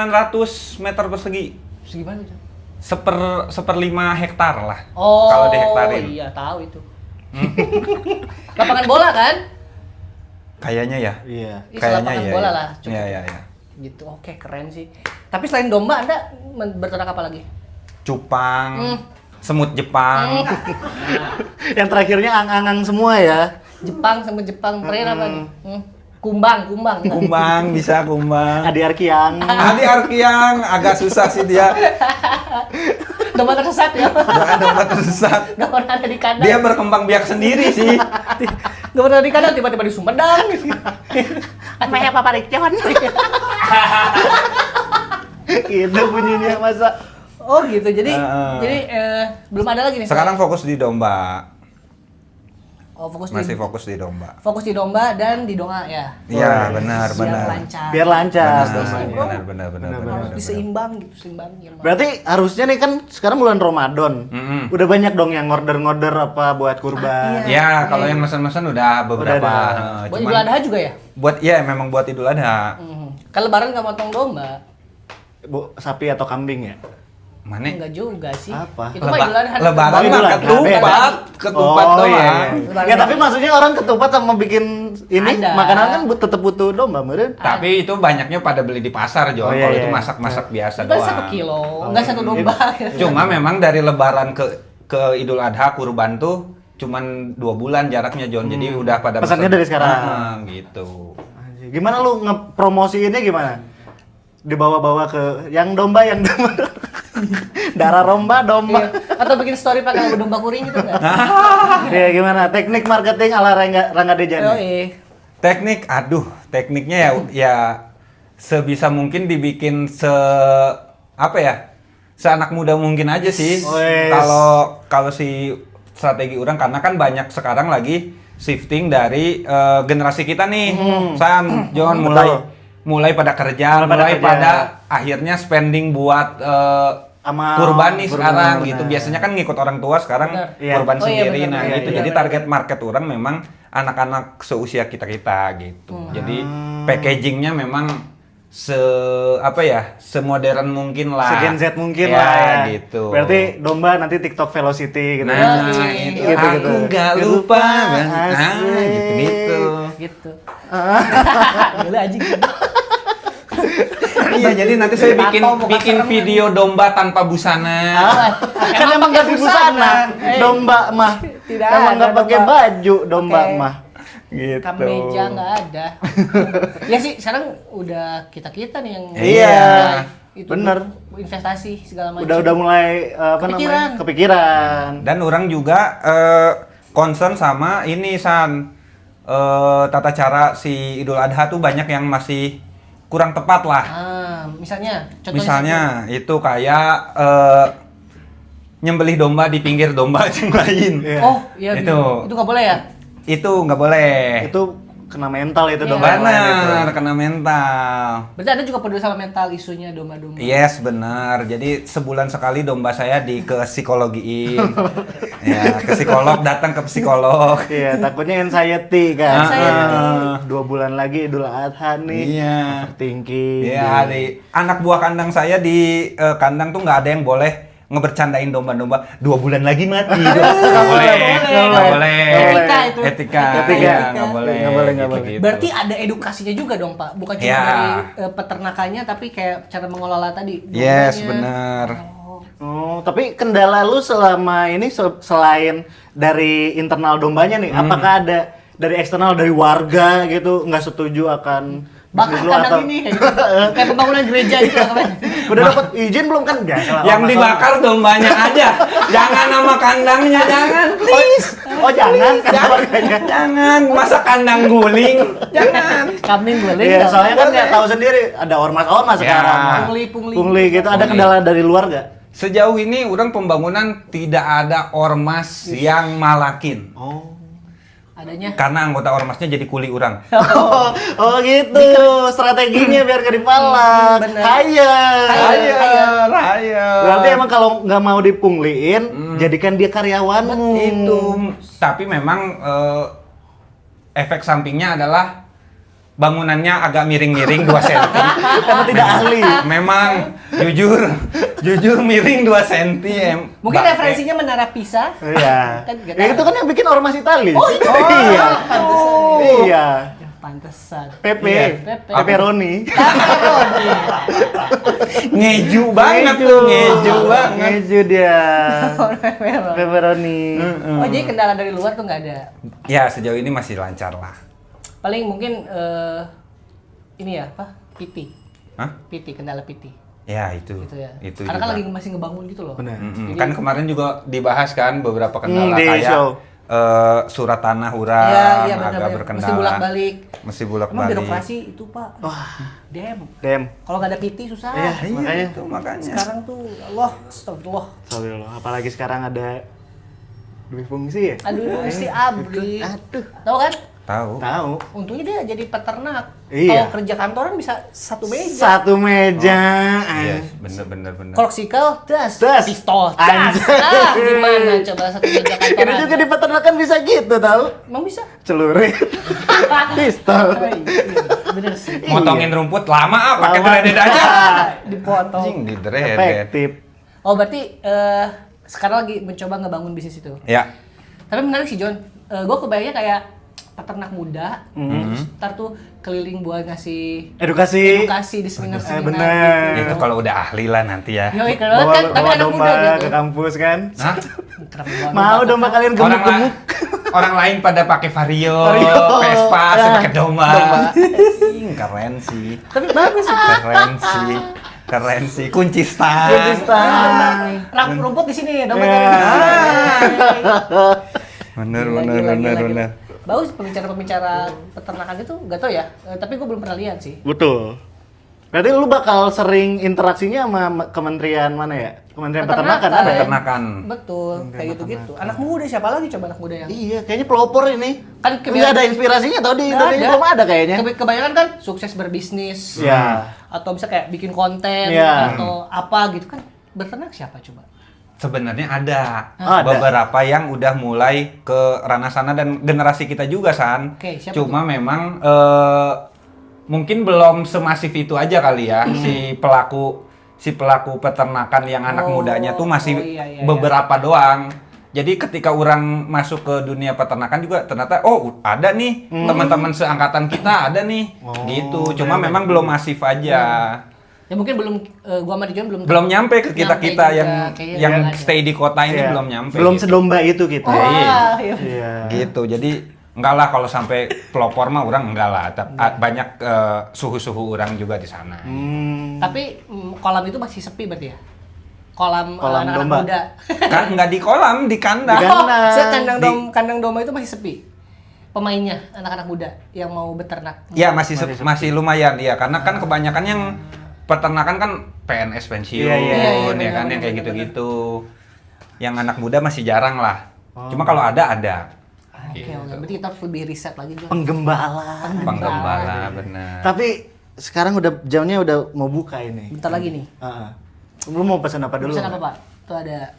meter persegi. Segimana itu? Seperlima hektar lah. Oh, Kalau dihektarin. iya tahu itu. Lapangan bola kan? Kayaknya ya. Iya. Ih, Kayaknya lapangan iya. bola iya. lah, cukup. Iya. Gitu. Oke, keren sih. Tapi selain domba Anda berternak apa lagi? Cupang, semut Jepang. Yang terakhirnya ang-angang semua ya. Jepang sama Jepang terakhir apa nih? Kumbang. Kumbang, bisa kumbang. Adi Arkiang. Adi Arkiang agak susah sih dia. Domba tersesat ya. Domba tersesat. Gak pernah ada di kandang. Dia berkembang biak sendiri sih. Gak pernah di kandang, tiba-tiba di Sumedang. Maya Papa Rikcon. Itu bunyinya masa. Oh gitu, jadi Heeh. belum ada lagi nih. Sekarang fokus di domba. Oh, fokus Masih di fokus di domba. fokus di domba dan di doa ya. Iya, benar. Biar lancar. Biar lancar. Benar. Harus diseimbang gitu, seimbangin. Berarti harusnya nih kan sekarang bulan Ramadan. Udah banyak dong yang ngorder-ngorder apa buat kurban. Ya, kalau yang mesen-mesen udah beberapa. Udah Buat Idul Adha juga ya? Memang buat Idul Adha. Kalau lebaran nggak motong domba? Sapi atau kambing ya? Mana? Enggak juga sih. Apa? Itu mah Idul Adha. Lebaran Oh, Idul mah Adha. ketupat Oh, doang. iya. Lebaran Ya aja. tapi maksudnya orang ketupat sama bikin ini Ada. makanan kan tetep butuh domba meureun. Tapi itu banyaknya pada beli di pasar, Jon. Oh, iya, Kalau iya. itu masak-masak biasa Itu kan doang. 1 kilo, enggak 1 domba. Cuma memang dari Lebaran ke Idul Adha kurban tuh cuman 2 bulan jaraknya, Jon. Jadi udah pada Pesannya pesen. dari sekarang. Gitu. Anjir, gimana lu ngepromosiinnya gimana? Dibawa-bawa ke yang domba. Darah domba. Iya. Atau bikin story pakai lagu domba kuring gitu enggak? Ya gimana? Teknik marketing ala Rangga Oh, Dejani. iya. Tekniknya ya sebisa mungkin dibikin seanak muda mungkin aja sih. Wes. Kalau si strategi orang karena kan banyak sekarang lagi shifting dari generasi kita nih. Sam, John mulai pada kerja, mulai pada akhirnya spending buat Sama kurban nih kurban, sekarang benar. gitu. Biasanya kan ngikut orang tua, sekarang Benar. Iya. kurban Oh, iya, sendiri. benar, Nah, benar, gitu. iya, Jadi benar. target market orang memang anak-anak seusia kita-kita gitu. Jadi packagingnya memang semodern mungkin lah. Gen Z mungkin ya, lah ya. Gitu. Berarti domba nanti TikTok Velocity gitu. Nah, Gitu, itu aku nggak lupa. Asik. Gitu. Gitu. Gila anjing. Iya, jadi nanti saya bikin Tato muka bikin serem, video domba tanpa busana. Kan emang nggak pakai busana. Domba mah. Tidak Emang ada nggak pakai domba. baju domba Pakai mah. Gitu. Kameja nggak ada. Ya sih, sekarang udah kita nih yang Iya. itu Bener. investasi segala macam. Udah mulai kepikiran. Dan orang juga concern sama ini tata cara si Idul Adha tuh banyak yang masih kurang tepat lah. Misalnya, contohnya Misalnya itu kayak nyembelih domba di pinggir domba yang lain. Iya. Oh, iya. Itu. Itu nggak boleh ya? Itu nggak boleh. Itu kena mental itu Iya. domba yang lain itu. Benar, kena mental. Berarti Anda juga peduli sama mental isunya domba-domba. Yes, benar. Jadi sebulan sekali domba saya ke psikologiin. Ya, ke psikolog, datang ke psikolog. Iya, takutnya anxiety kan. Anxiety. 2 bulan lagi Idul Adha nih. Iya. Overthinking. Iya, anak buah kandang saya di kandang tuh nggak ada yang boleh ngebercandain domba-domba 2 bulan lagi mati. Nggak boleh. Nggak boleh. Etika itu. Etika. Etika. Iya, nggak boleh. Nggak boleh, nggak boleh. Gitu-gitu. Berarti ada edukasinya juga dong, Pak. Bukan cuma Ya. dari peternakannya, tapi kayak cara mengelola tadi. Yes, dombanya. benar. Oh, tapi kendala lu selama ini selain dari internal dombanya nih, apakah ada dari eksternal, dari warga gitu nggak setuju akan Bakar bisnis lu kandang ini kayak pembangunan gereja gitu kan. Udah dapat izin belum kan? Enggak. Yang dibakar dombanya aja. Jangan nama kandangnya, jangan. Please. Oh, jangan kan warganya. Jangan. Masa kandang guling? Jangan. Kambing boleh. Iya, nggak? soalnya kan nggak tahu sendiri ada ormas-ormas Ya. sekarang. Pungli. Pungli gitu, ada Pungli. kendala dari luar nggak? Sejauh ini orang pembangunan tidak ada ormas yang malakin. Oh. Adanya. Karena anggota ormasnya jadi kuli orang. Oh gitu, strateginya biar gak dipalak. Bener. Hayar. Raya. Berarti emang kalau nggak mau dipungliin, jadikan dia karyawanmu. Itu. Tapi memang efek sampingnya adalah bangunannya agak miring-miring 2 cm. Karena tidak ahli. Memang jujur miring 2 cm. Mungkin referensinya Menara Pisa. Iya. Kan nggak Ya, tahu. itu kan yang bikin ormas Itali. Oh, itu. Iya. Pantesan. Iya. Ya, pantesan. PP. Iya. Pepperoni. Pepperoni. Ngeju banget tuh, ngeju banget. Ngeju dia. Pepperoni. Pepperoni. Oh, jadi kendala dari luar tuh nggak ada. Ya, sejauh ini masih lancar lah. Paling mungkin ini ya, apa? PT. Hah? PT, kendala PT. Ya, itu. Gitu ya. Itu Karena kan juga. lagi masih ngebangun gitu loh. Benar. Jadi- Kan kemarin juga dibahas kan beberapa kendala Di kayak show. surat tanah urang Iya, agak benar-benar. berkendala. Mesti bolak-balik. Mesti Emang bolak-balik. birokrasi itu, Pak. Wah, Dem. Kalau Kalau nggak ada PT susah. Iya, Iya, makanya. itu makanya. Sekarang tuh Allah, astagfirullah. Astagfirullah, apalagi sekarang ada dua fungsi ya? Aduh, si Abri. Aduh. Tahu kan? Tahu. Tahu. Untungnya dia jadi peternak. Iya. Kalau kerja kantoran bisa satu meja. Satu meja. Iya, bener. Korksikal, das, Das. pistol, das. Anjay. Gimana coba satu meja Ini kantoran? juga di peternakan bisa gitu, tahu? Emang bisa? Celurit. Pistol. Oh, iya, bener sih. Motongin rumput lama pakai Lama. dreaded aja. Dipotong. Anjing di dreaded. Efektif. Oh, berarti sekarang lagi mencoba ngebangun bisnis itu. Ya. Tapi menarik sih, John. Gue kebayangnya kayak peternak muda, terus ntar tuh keliling buat ngasih Edukasi. di seminar-seminar bener. gitu. Itu kalau udah ahli lah nanti ya. Yoi, keren banget Bawa, kan, tapi bawa anak domba muda gitu. ke kampus kan. Hah? Keren banget. Mau domba kalian Orang, gemuk-gemuk. orang lain pada pakai Vario, Vario. Vespa, Ya. saya pakai domba. Domba. Ih, keren sih. Tapi bagus sih. Keren sih. Kunci stang. Kunci stang. Rumput di sini, domba Ya. Bener. Gila. Bagus pembicara-pembicara peternakan itu, gak tau ya. Tapi gue belum pernah lihat sih. Betul. Berarti lu bakal sering interaksinya sama kementerian mana ya? Kementerian Peternakan ada ya? Peternakan. Betul, kayak gitu-gitu. Anak muda, siapa lagi coba anak muda yang... Iya, kayaknya pelopor ini. Kan Nggak ada inspirasinya tau di Indonesia belum ada kayaknya. Kebanyakan kan sukses berbisnis. Iya. Atau bisa kayak bikin konten, Iya. atau apa gitu kan. Beternak siapa coba? Sebenarnya ada Ada. beberapa yang udah mulai ke ranah sana dan generasi kita juga San. Oke, siapa Cuma memang mungkin belum semasif itu aja kali ya si pelaku peternakan yang anak mudanya tuh masih iya. beberapa doang. Jadi ketika orang masuk ke dunia peternakan juga ternyata ada nih teman-teman seangkatan kita ada nih gitu. Cuma memang belum masif aja. Ya mungkin belum gua sama Dijon Belum nyampe ke kita Nyampe juga, yang kayaknya stay di kota ini Iya. belum nyampe. Belum gitu. sedomba itu kita. Iya. Iya. Gitu. Jadi enggak lah kalau sampai pelopor mah orang enggak lah. Banyak suhu-suhu orang juga di sana. Tapi kolam itu masih sepi berarti ya? Kolam Kolam anak-anak domba. muda. Kan enggak di kolam, di kandang. Di kandang. Kandang domba itu masih sepi. Pemainnya anak-anak muda yang mau beternak. Ya masih lumayan ya karena kan kebanyakan yang peternakan kan PNS pensiun Iya, ya kan yang kayak gitu-gitu. Yang anak muda masih jarang lah. Cuma kalau ada. Oke, berarti kita harus lebih riset lagi juga. Penggembala. Penggembala benar. Tapi sekarang jamnya udah mau buka ini. Bentar lagi nih. Lu mau pesan apa dulu? Pesan apa, Pak? Tuh ada.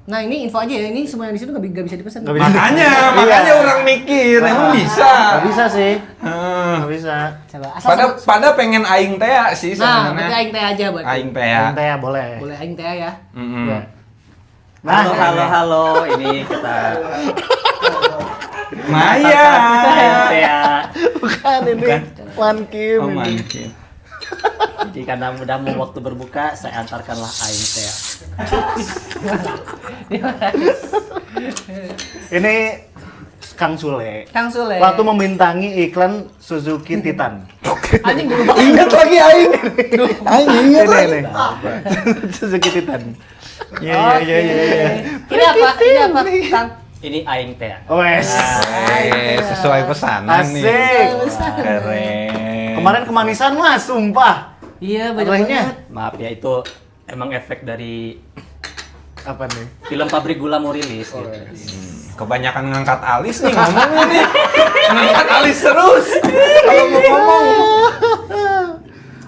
Nah, ini info aja ya. Ini semua yang di situ nggak bisa dipesan. Nggak bisa. Makanya orang mikir emang bisa. Nggak bisa sih. Heeh. Nggak bisa. Coba. Asal Pada pengen aing teh sih Nah, berarti sebenarnya. aing teh aja berarti. Aing teh ya. Yang teh boleh. Boleh aing teh ya. Mm-mm. Ya. Halo, ini kita Maya. ya. Bukan ini. Wan Kim. Oh, ini. mantap. Jadi karena udah mau waktu berbuka, saya antarkanlah aing teh. Ini Kang Sule. Kang Sule. Waktu membintangi iklan Suzuki Titan. Anjing dulu banget. Ingat lagi aing. Aing ingat Ini, lagi. ini. Suzuki Titan. Iya. Ini apa? Ini apa? Kang. Ini aing teh. Wes. Sesuai pesanan nih. Asik. Keren. Kemarin kemanisan Mas, sumpah. Iya, banyak Apalagi-nya? banget. Maaf ya, itu emang efek dari Apa nih? film Pabrik Gula mau rilis gitu. Kebanyakan ngangkat alis nih ngomongnya nih. Ngangkat alis terus. Kalau mau ngomong.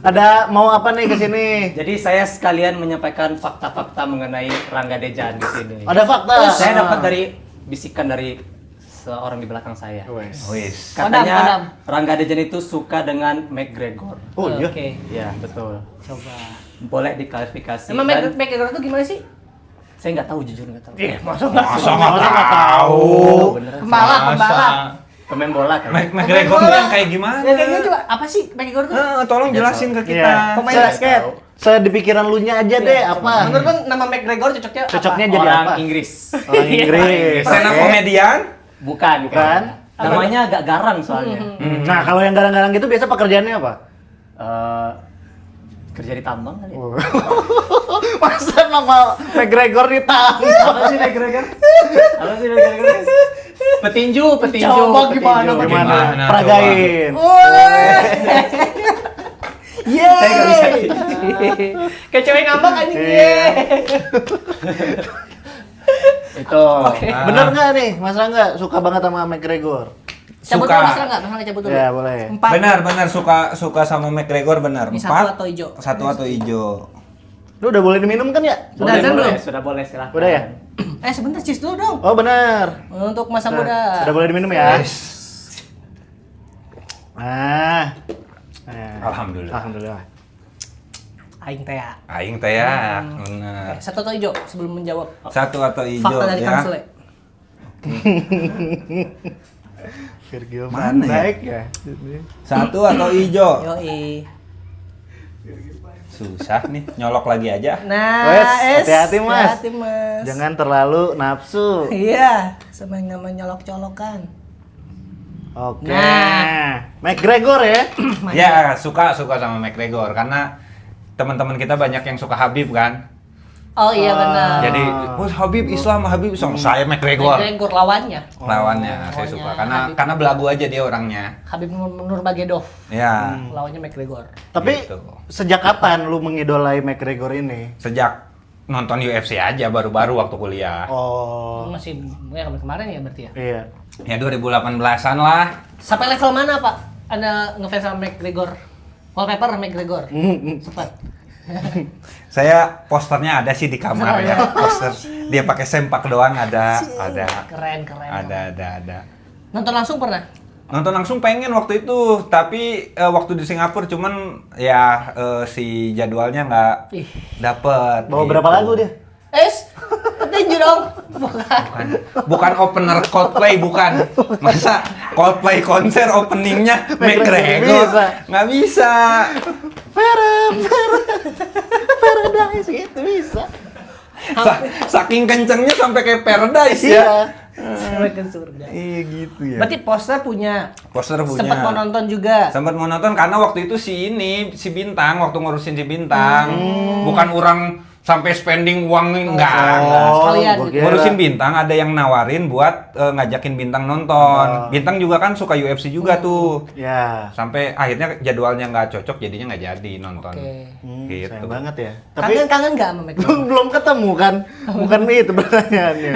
Ada mau apa nih ke sini? Jadi saya sekalian menyampaikan fakta-fakta mengenai Rangga Dejan di sini. Ada fakta. Saya dapat dari bisikan dari seorang di belakang saya. Wes. Wis. Katanya Padam. Rangga Dejan itu suka dengan McGregor. Oh iya. Oke. Ya, betul. Coba. Boleh diklarifikasi. Emang Dan McGregor itu gimana sih? saya nggak tahu, jujur nggak tahu. Masa nggak tahu? Beneran. Pembalap. Pemain bola kan. McGregor tuh yang kayak gimana? Ya kayak gitu coba. Apa sih McGregor tuh? Tolong jelasin ke kita. Iya. Pemain Se- basket. Dipikiran lu nya aja deh, apa? Menurut kan nama McGregor cocoknya apa? Cocoknya jadi Orang apa? Inggris. Orang Inggris. Stand up Oke. komedian? Bukan. Bukan. Namanya agak garang soalnya. Nah, kalau yang garang-garang gitu biasa pekerjaannya apa? Eh, kerja di tambang kali ya? Masa nama McGregor ditambah? Apa sih McGregor? Apa sih McGregor? Petinju. Coba gimana, petinju. Gimana? Gimana, Peragain. Yeay. Saya nggak bisa. Kayak cewek ngambek anjing. Iya. Yeay. Itu. Bener nggak nih, Mas Rangga suka banget sama McGregor? Cabut Suka. dulu Mas Rangga, Mas Rangga cabut dulu. Ya, boleh. 4. Benar suka sama McGregor benar. Ini 4 satu atau hijau? Satu atau hijau. Lu udah boleh diminum kan ya? Udah azan belum? Sudah boleh, silahkan. Udah ya? Sebentar cheers dulu dong. Oh, bener. Untuk masa Nah, muda. Udah boleh diminum ya? Yes. Nah. Alhamdulillah. Alhamdulillah. Aing teh ya. Aing teh ya, benar. Satu atau hijau sebelum menjawab Satu atau hijau fakta dari Kang ya. Sule. Virgil Mana van ya? Dijk ya? Satu atau hijau. Yoi. Susah nih, nyolok lagi aja. Nah, Wes, hati-hati, Mas. Hati-hati, Mas. Jangan terlalu nafsu. Iya, sama yang nama nyolok-colokan. Oke. Nah. McGregor ya? Ya, suka sama McGregor karena teman-teman kita banyak yang suka Habib kan. Oh iya benar. Jadi, oh Habib Islam, Habib Islam. Saya McGregor. McGregor lawannya. Lawannya saya lawannya suka Habib. karena belagu aja dia orangnya. Habib Nurmagomedov. Ya. Lawannya McGregor. Tapi Gitu. sejak kapan lu mengidolai McGregor ini? Sejak nonton UFC aja baru-baru waktu kuliah. Oh. Masih ya kemarin ya berarti ya. Iya. Ya 2018-an lah. Sampai level mana, Pak? Anda ngefans sama McGregor? Wallpaper McGregor. Cepat. Saya posternya ada sih di kamar ya. Poster dia pakai sempak doang ada. Keren. Ada. Nonton langsung pernah? Nonton langsung pengen waktu itu, tapi waktu di Singapura cuman ya si jadwalnya nggak dapet. Bawa gitu. berapa lagu dia? Tinju dong. Bukan opener Coldplay, bukan. Masa Coldplay konser openingnya McGregor? Bisa. Nggak bisa. Paradise gitu bisa. Saking kencengnya sampai kayak Paradise Iya. ya. Sampai ke surga. Iya gitu ya. Berarti poster punya. Poster punya. Sempat mau nonton juga. Sempat mau nonton karena waktu itu si Bintang waktu ngurusin si Bintang. Bukan orang sampai spending uang enggak. Sekalian gua gitu. kira. Ngurusin Bintang ada yang nawarin buat ngajakin Bintang nonton. Bintang juga kan suka UFC juga tuh. Ya. Sampai akhirnya jadwalnya nggak cocok jadinya nggak jadi nonton. Oke. Gitu. Sayang banget ya. Tapi Kangen nggak sama McDonald? belum ketemu kan? Bukan itu pertanyaannya.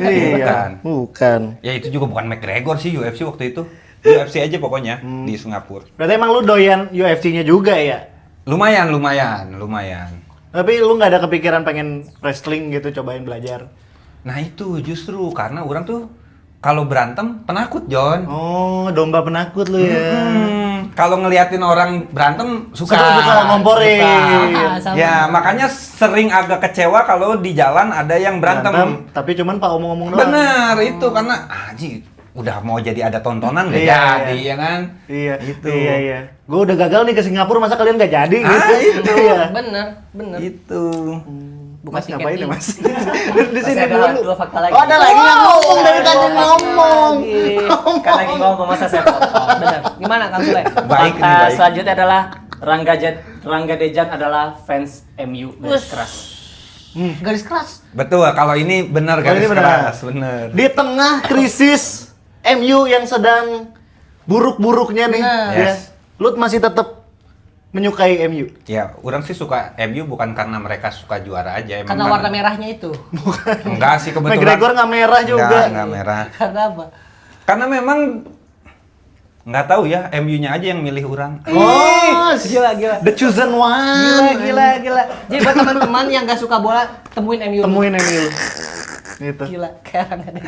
Iya. Bukan. Ya itu juga bukan McGregor sih UFC waktu itu. UFC aja pokoknya di Singapura. Berarti emang lu doyan UFC-nya juga ya? Lumayan. Tapi lu nggak ada kepikiran pengen wrestling gitu, cobain belajar? Nah itu justru karena orang tuh kalau berantem penakut, John. Oh, domba penakut lu ya. Kalau ngeliatin orang berantem suka. Suka ngomporin. Sama. Ya makanya sering agak kecewa kalau di jalan ada yang berantem. Tapi cuman pak omong-omong doang. Bener itu karena udah mau jadi ada tontonan nggak Iya, jadi ya kan? Iya, Itu. Iya. Gue udah gagal nih ke Singapura, masa kalian nggak jadi gitu? itu. ya. Bener. Itu. Bukan Mas ngapain ya tiketnya. mas? Di Masih sini ada dulu. 2 fakta lagi. Oh ada lagi yang ngomong dari tadi Lagi. ngomong. Kan lagi ngomong masa saya potong. Bener. Gimana Kang Sule? Baik Fakta nih, baik. selanjutnya adalah Rangga Dejan adalah fans MU garis keras. Garis keras. Betul, kalau ini benar Oh, garis ini benar. keras, bener. Di tengah krisis MU yang sedang buruk-buruknya nih, Benar. ya, Yes. lu masih tetap menyukai MU. Ya, orang sih suka MU bukan karena mereka suka juara aja. Emang Karena warna merahnya itu. Enggak sih kebetulan. McGregor nggak merah juga. Enggak merah. Karena apa? Karena memang nggak tahu ya, MU-nya aja yang milih orang. Oh, Gila. the chosen one. Gila. Jadi buat teman-teman yang gak suka bola, temuin MU. Temuin MU. Gitu. Gila, kayak orang ada.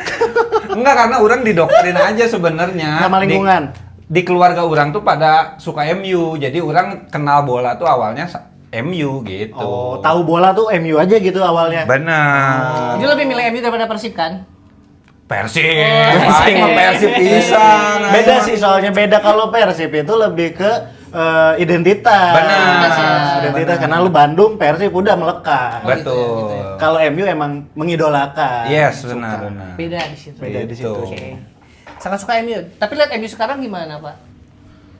Enggak, karena orang didoktrin aja sebenarnya. Sama lingkungan. Di keluarga orang tuh pada suka MU. Jadi orang kenal bola tuh awalnya MU gitu. Oh, tahu bola tuh MU aja gitu awalnya. Benar. Dia lebih milih MU daripada Persib kan? Persib. Aing mah Persib pisan. Beda sih soalnya beda kalau Persib itu lebih ke identitas. Benar. Identitas Benar. karena lu Bandung, Persib udah melekat. Betul. Kalau MU emang mengidolakan. Yes, Suka. benar. Beda di situ. Beda di situ. Gitu. Oke. Sangat suka MU. Tapi lihat MU sekarang gimana, Pak?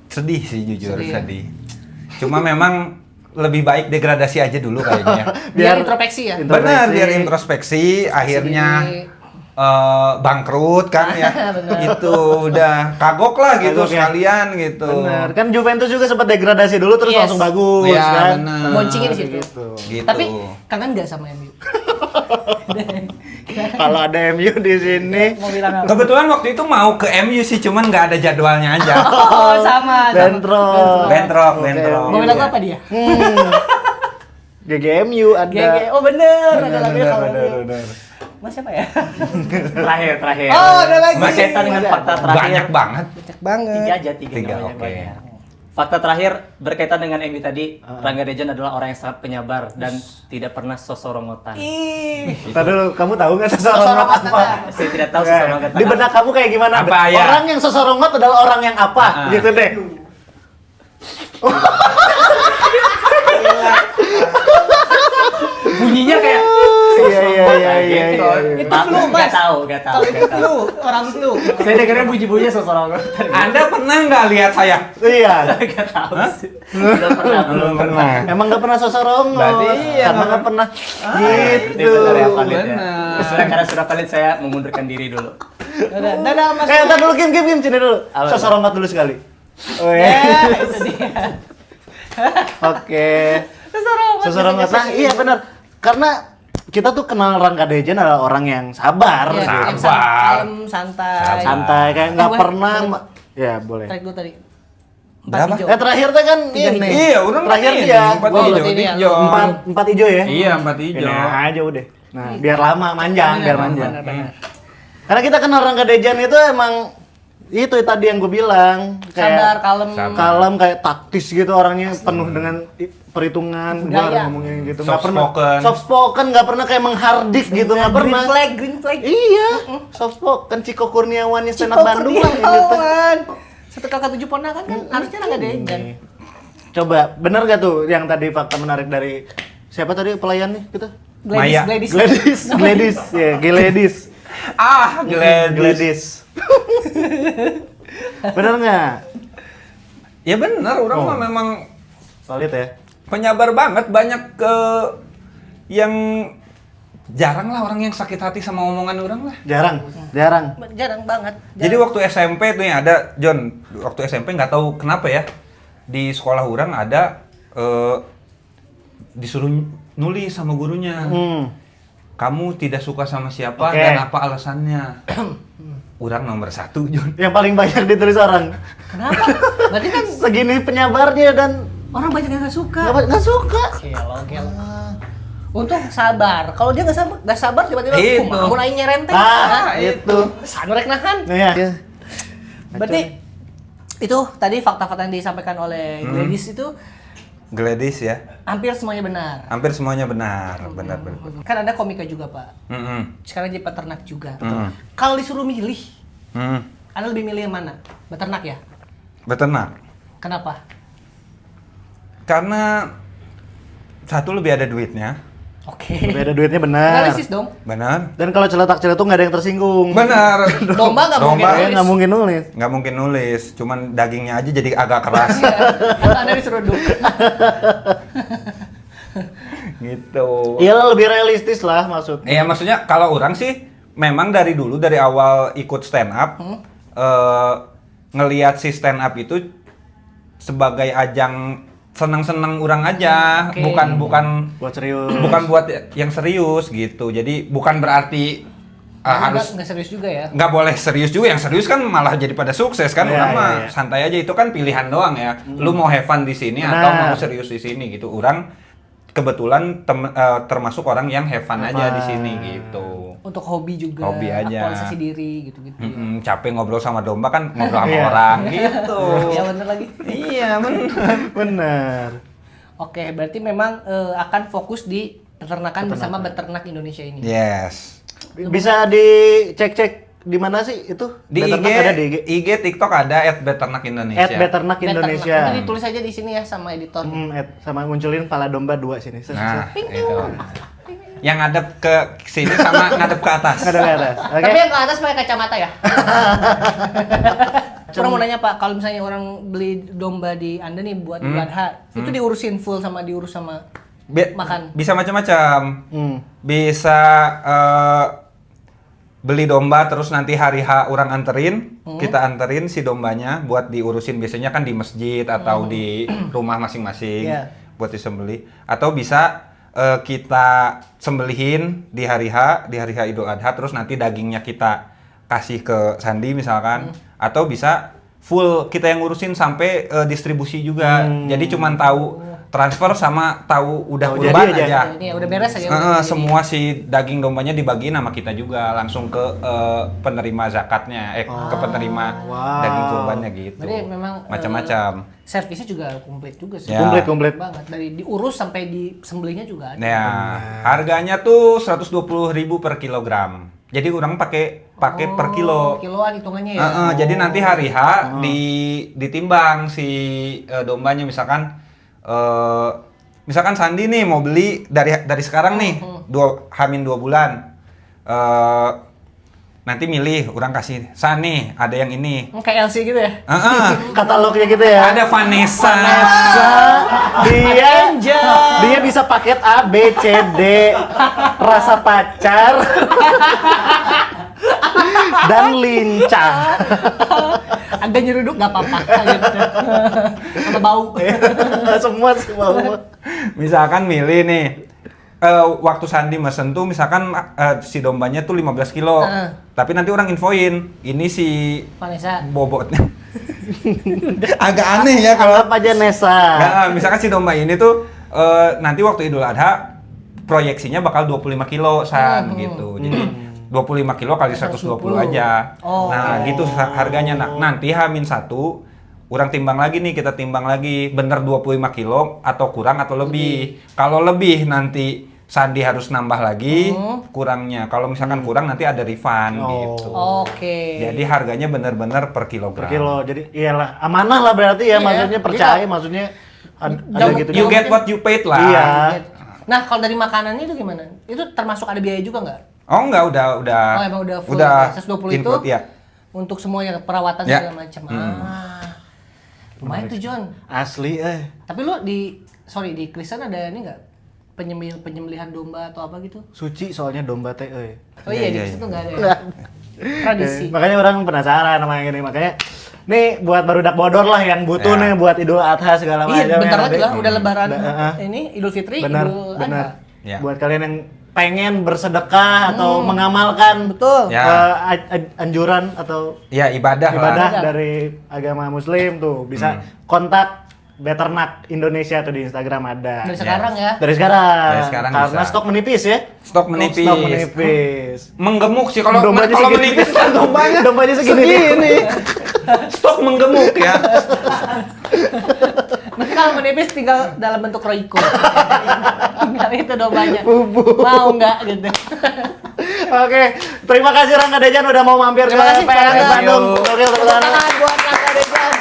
Sedih sih jujur, Sedih ya? sedih. Cuma memang lebih baik degradasi aja dulu kayaknya. Biar introspeksi ya. Benar, biar introspeksi, akhirnya Sendiri. bangkrut kan ya. Benar. Itu udah kagok lah gitu Kagok ya. sekalian gitu. Bener, kan Juventus juga sempat degradasi dulu terus Yes. langsung bagus Iya, kan. bener. Boncingin di situ. Gitu. Gitu. Tapi kangen nggak sama MU? Kalau ada MU di sini, Mau bilang apa? Kebetulan waktu itu mau ke MU sih, cuman nggak ada jadwalnya aja. Oh, sama. bentrok. Bentrok, Oke, bentrok. Mau bilang apa dia? GGMU ada. GG. Oh bener, ada lagi Bener, kalau bener, MU. bener. Mas siapa ya? Terakhir. Oh, ada lagi. Berkaitan dengan fakta terakhir. Banyak banget. Banyak banget. Tiga aja, Tiga, nggak oke. banyak. Fakta terakhir berkaitan dengan MU tadi, Rangga Dejan adalah orang yang sangat penyabar dan tidak pernah sosorongotan. Ih. Ntar dulu, kamu tahu nggak sosorongot apa? Saya tidak tahu sosorongotan. Di benak kamu kayak gimana? Apa, ya? Orang yang sosorongot adalah orang yang apa? Gitu deh. Bunyinya kayak Iya. Itu flu, Mas. Gak tahu. Kalau itu flu, orang flu. Saya dengarnya bunyi-bunyinya sosorongotan. Anda pernah nggak lihat saya? Iya. Gak tahu sih. Belum pernah. Emang nggak pernah sosorongot. Berarti iya, Karena nggak pernah gitu. Benar ya, valid ya. Benar. Karena sudah valid saya mengundurkan diri dulu. Dadah, Mas. Ntar dulu Kim sini dulu. Apa? Sosorongot dulu sekali. Oh Ya, ya. itu dia. Oke. Sosorongot. Sosorongot. Nah, iya benar. Karena kita tuh kenal Rangga Dejan adalah orang yang sabar, Iya, gitu. yang Sabar. kalem, santai. Santai, kayak nggak boleh- pernah. boleh- Ya boleh. Track dulu tadi. Berapa? Hijau. Terakhir tuh kan Tiga ini. hijau. Iya, udah Terakhir ini, dia. empat Gua hijau, berarti ini ya. hijau. Empat hijau ya? Iya, empat hijau. Ini aja udah. Nah, biar lama manjang, biar manjang. Benar. Karena kita kenal Rangga Dejan itu emang Itu tadi yang gue bilang, Sabar, kalem. kalem kayak taktis gitu orangnya, penuh dengan perhitungan. Gue Budaya. ngomongin gitu, Soft spoken. soft spoken, nggak pernah kayak menghardik gitu, nggak pernah. Green flag. Iya, soft spoken. Ciko Kurniawannya stand up Bandung lah gitu. Kurniawan. Satu kakak 7 ponakan kan harusnya Rangga Dejan. Coba, bener gak tuh yang tadi fakta menarik dari siapa tadi pelayannya gitu? Maya. Gladys. Gladys, ya, Gladys. Gladys. Bener nggak? Ya bener, orang mah memang Valid ya. penyabar banget, banyak yang jarang lah orang yang sakit hati sama omongan orang lah. Jarang. Jarang banget. Jadi waktu SMP tuh ya ada John, waktu SMP nggak tahu kenapa ya di sekolah orang ada disuruh nulis sama gurunya. Kamu tidak suka sama siapa Oke. dan apa alasannya? Orang nomor 1 John. Yang paling banyak ditulis orang. Kenapa? Berarti kan Segini penyabarnya dan orang banyak yang gak suka. nggak suka. Gelo. Untung sabar. Kalau dia nggak sabar tiba-tiba Itu. mulai nyerenteng. Itu. Sanu rek nahan. Iya. Berarti itu tadi fakta-fakta yang disampaikan oleh Gladys itu Gladys ya. hampir semuanya benar. Hampir semuanya benar, benar. Kan ada komika juga, Pak. Mm-mm. Sekarang jadi peternak juga. Mm. Kalau disuruh milih, Mm. Anda lebih milih yang mana? Beternak ya? Beternak. Kenapa? Karena satu lebih ada duitnya. Oke. Beda duitnya benar. Analisis dong. Benar. Dan kalau celetak-celetuk nggak ada yang tersinggung. Benar. Domba nggak mungkin Domba nulis. Nggak mungkin nulis. nggak mungkin nulis, cuman dagingnya aja jadi agak keras. Anda disuruh duduk. Gitu. Iyalah lebih realistis lah maksudnya. Iya maksudnya kalau orang sih memang dari dulu dari awal ikut stand up ngelihat si stand up itu sebagai ajang senang-senang orang aja, Oke. bukan Buat serius. buat yang serius gitu. Jadi bukan berarti harus nggak serius juga ya. nggak boleh serius juga, yang serius kan malah jadi pada sukses kan. Iya, Orang iya, mah iya. santai aja, itu kan pilihan doang ya. Lu mau have fun di sini atau mau serius di sini gitu. Orang kebetulan termasuk orang yang have fun aja di sini gitu. Untuk hobi juga. Hobi aja. Aktualisasi diri gitu-gitu. Capek ngobrol sama domba kan ngobrol sama Iya. orang gitu. Ya bener lagi. Iya benar. Benar. Oke, berarti memang akan fokus di peternakan bersama beternak Indonesia ini. Yes. Bisa dicek-cek di mana sih itu? Di Beternak IG, ada di IG. TikTok ada @beternakindonesia. @beternak Indonesia. Nanti ditulis aja di sini ya sama editor. Sama munculin pala domba 2 sini. Nah, itu. Yang ngadep ke sini sama ngadep ke atas. Ada ke atas. Oke. Tapi yang ke atas pakai kacamata ya. Orang mau nanya Pak, kalau misalnya orang beli domba di Anda nih buat Idul Adha, itu diurusin full sama diurus sama makan. Bisa macam-macam. Hmm. Bisa beli domba terus nanti hari H orang anterin, kita anterin si dombanya buat diurusin, biasanya kan di masjid atau di rumah masing-masing Iya. buat disembelih, atau bisa kita sembelihin di hari H Idul Adha, terus nanti dagingnya kita kasih ke Sandi misalkan, atau bisa full kita yang ngurusin sampai distribusi juga. Jadi cuman tahu transfer sama tahu udah Tahu kurban jadi aja. aja. Ini ya udah beres aja. Semua si daging dombanya dibagiin sama kita juga langsung ke penerima zakatnya, ke penerima Wow. daging kurbannya gitu. Berarti memang Macam-macam. servisnya juga komplit juga sih. Ya. Komplit. Banget. Dari diurus sampai disembelihnya juga ada. Ya, harganya tuh 120.000 per kilogram. Jadi orang pakai per kilo. Kiloan hitungannya ya. Jadi nanti hari H ditimbang si dombanya, misalkan misalkan Sandi nih mau beli dari sekarang nih H-2 bulan, nanti milih orang kasih San nih ada yang ini, Kayak LC gitu ya. Katalognya gitu ya. ada Vanessa. Dia bisa paket A, B, C, D, rasa pacar, dan lincah. Agak nyeruduk nggak apa-apa. Gitu. Sama bau. Semua. Misalkan milih nih, waktu Sandi mesen tuh misalkan si dombanya tuh 15 kilo, tapi nanti orang infoin, ini si Vanessa. bobotnya. Agak aneh ya kalau Anggap aja Nesa. Nah, misalkan si domba ini tuh nanti waktu Idul Adha proyeksinya bakal 25 kilo San gitu. Jadi 25 kilo kali 120 aja. Oh. Nah, gitu harganya. Nah, nanti H-1 orang timbang lagi nih, kita timbang lagi bener 25 kilo atau kurang atau lebih. Kalau lebih nanti Sandi harus nambah lagi, kurangnya. Kalau misalkan kurang nanti ada refund gitu. Oke. Jadi harganya bener-bener per kilogram. Per kilo. Jadi iyalah amanah lah berarti ya, Iya. maksudnya percaya, maksudnya ada Jauh- gitu. You get what you paid lah. Iya. Nah, kalau dari makanannya itu gimana? Itu termasuk ada biaya juga nggak? Oh enggak, udah Oh, emang udah full. udah 120 itu include, ya. untuk semuanya, perawatan Ya. segala macam. Lumayan tuh, John. Asli Tapi lu di Kristen ada ini nggak? Penyembelihan domba atau apa gitu? suci soalnya domba teh Oh iya, di Iya, Kristen tuh nggak ada ya? Tradisi. Makanya orang penasaran sama yang ini, makanya nih buat barudak bodor lah yang butuh Ya. nih buat Idul Adha segala macam. Iya, bentar lagi lah, nanti. udah lebaran Udah, ini Idul Fitri, benar, Idul benar. Adha. Ya. Buat kalian yang pengen bersedekah atau mengamalkan Betul. Ya. anjuran atau Ya ibadah lah. ibadah Ibadah. dari agama Muslim tuh bisa kontak Beternak Indonesia tuh di Instagram ada. Dari sekarang ya. Dari sekarang. Dari sekarang karena bisa. stok menipis ya. Stok menipis. Stok menipis. Menggemuk sih kalau Dombanya kalau segini. menipis kan Dombanya segini. stok menggemuk ya. Nah, kalau menipis tinggal dalam bentuk roiko. Tinggal itu dombanya. Mau nggak gitu. Oke, terima kasih Rangga Dejan udah mau mampir ke Terima kasih, PNS Rangga. Bandung. Yuk. Oke, tepuk Tepuk tangan. tangan buat Rangga Dejan.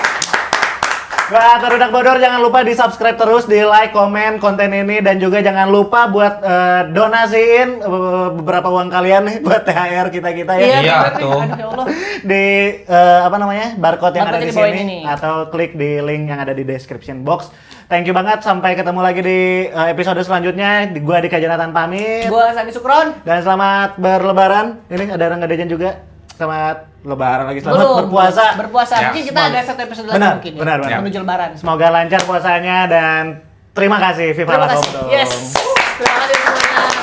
Buat Barudak Bodor jangan lupa di subscribe terus, di like, komen konten ini, dan juga jangan lupa buat donasiin beberapa uang kalian nih buat THR kita ya. Iya, bener nih. tuh. Aduh, ya Allah. Di apa namanya, barcode yang ada Barcode di di bawah sini ini nih. atau klik di link yang ada di description box. Thank you banget, sampai ketemu lagi di episode selanjutnya. Gua Dika Jonathan pamit. Gua Sandi Sukron. Dan selamat berlebaran. Ini ada Rangga Dejan juga. Selamat lebaran lagi, selamat Belum. berpuasa. Berpuasa. Ya, Mungkin kita ada satu episode lagi Benar, mungkin ya. benar, benar. Menuju lebaran. Semoga lancar puasanya dan terima kasih Viva Terima La kasih. Kopdong. Yes. Terima kasih semuanya.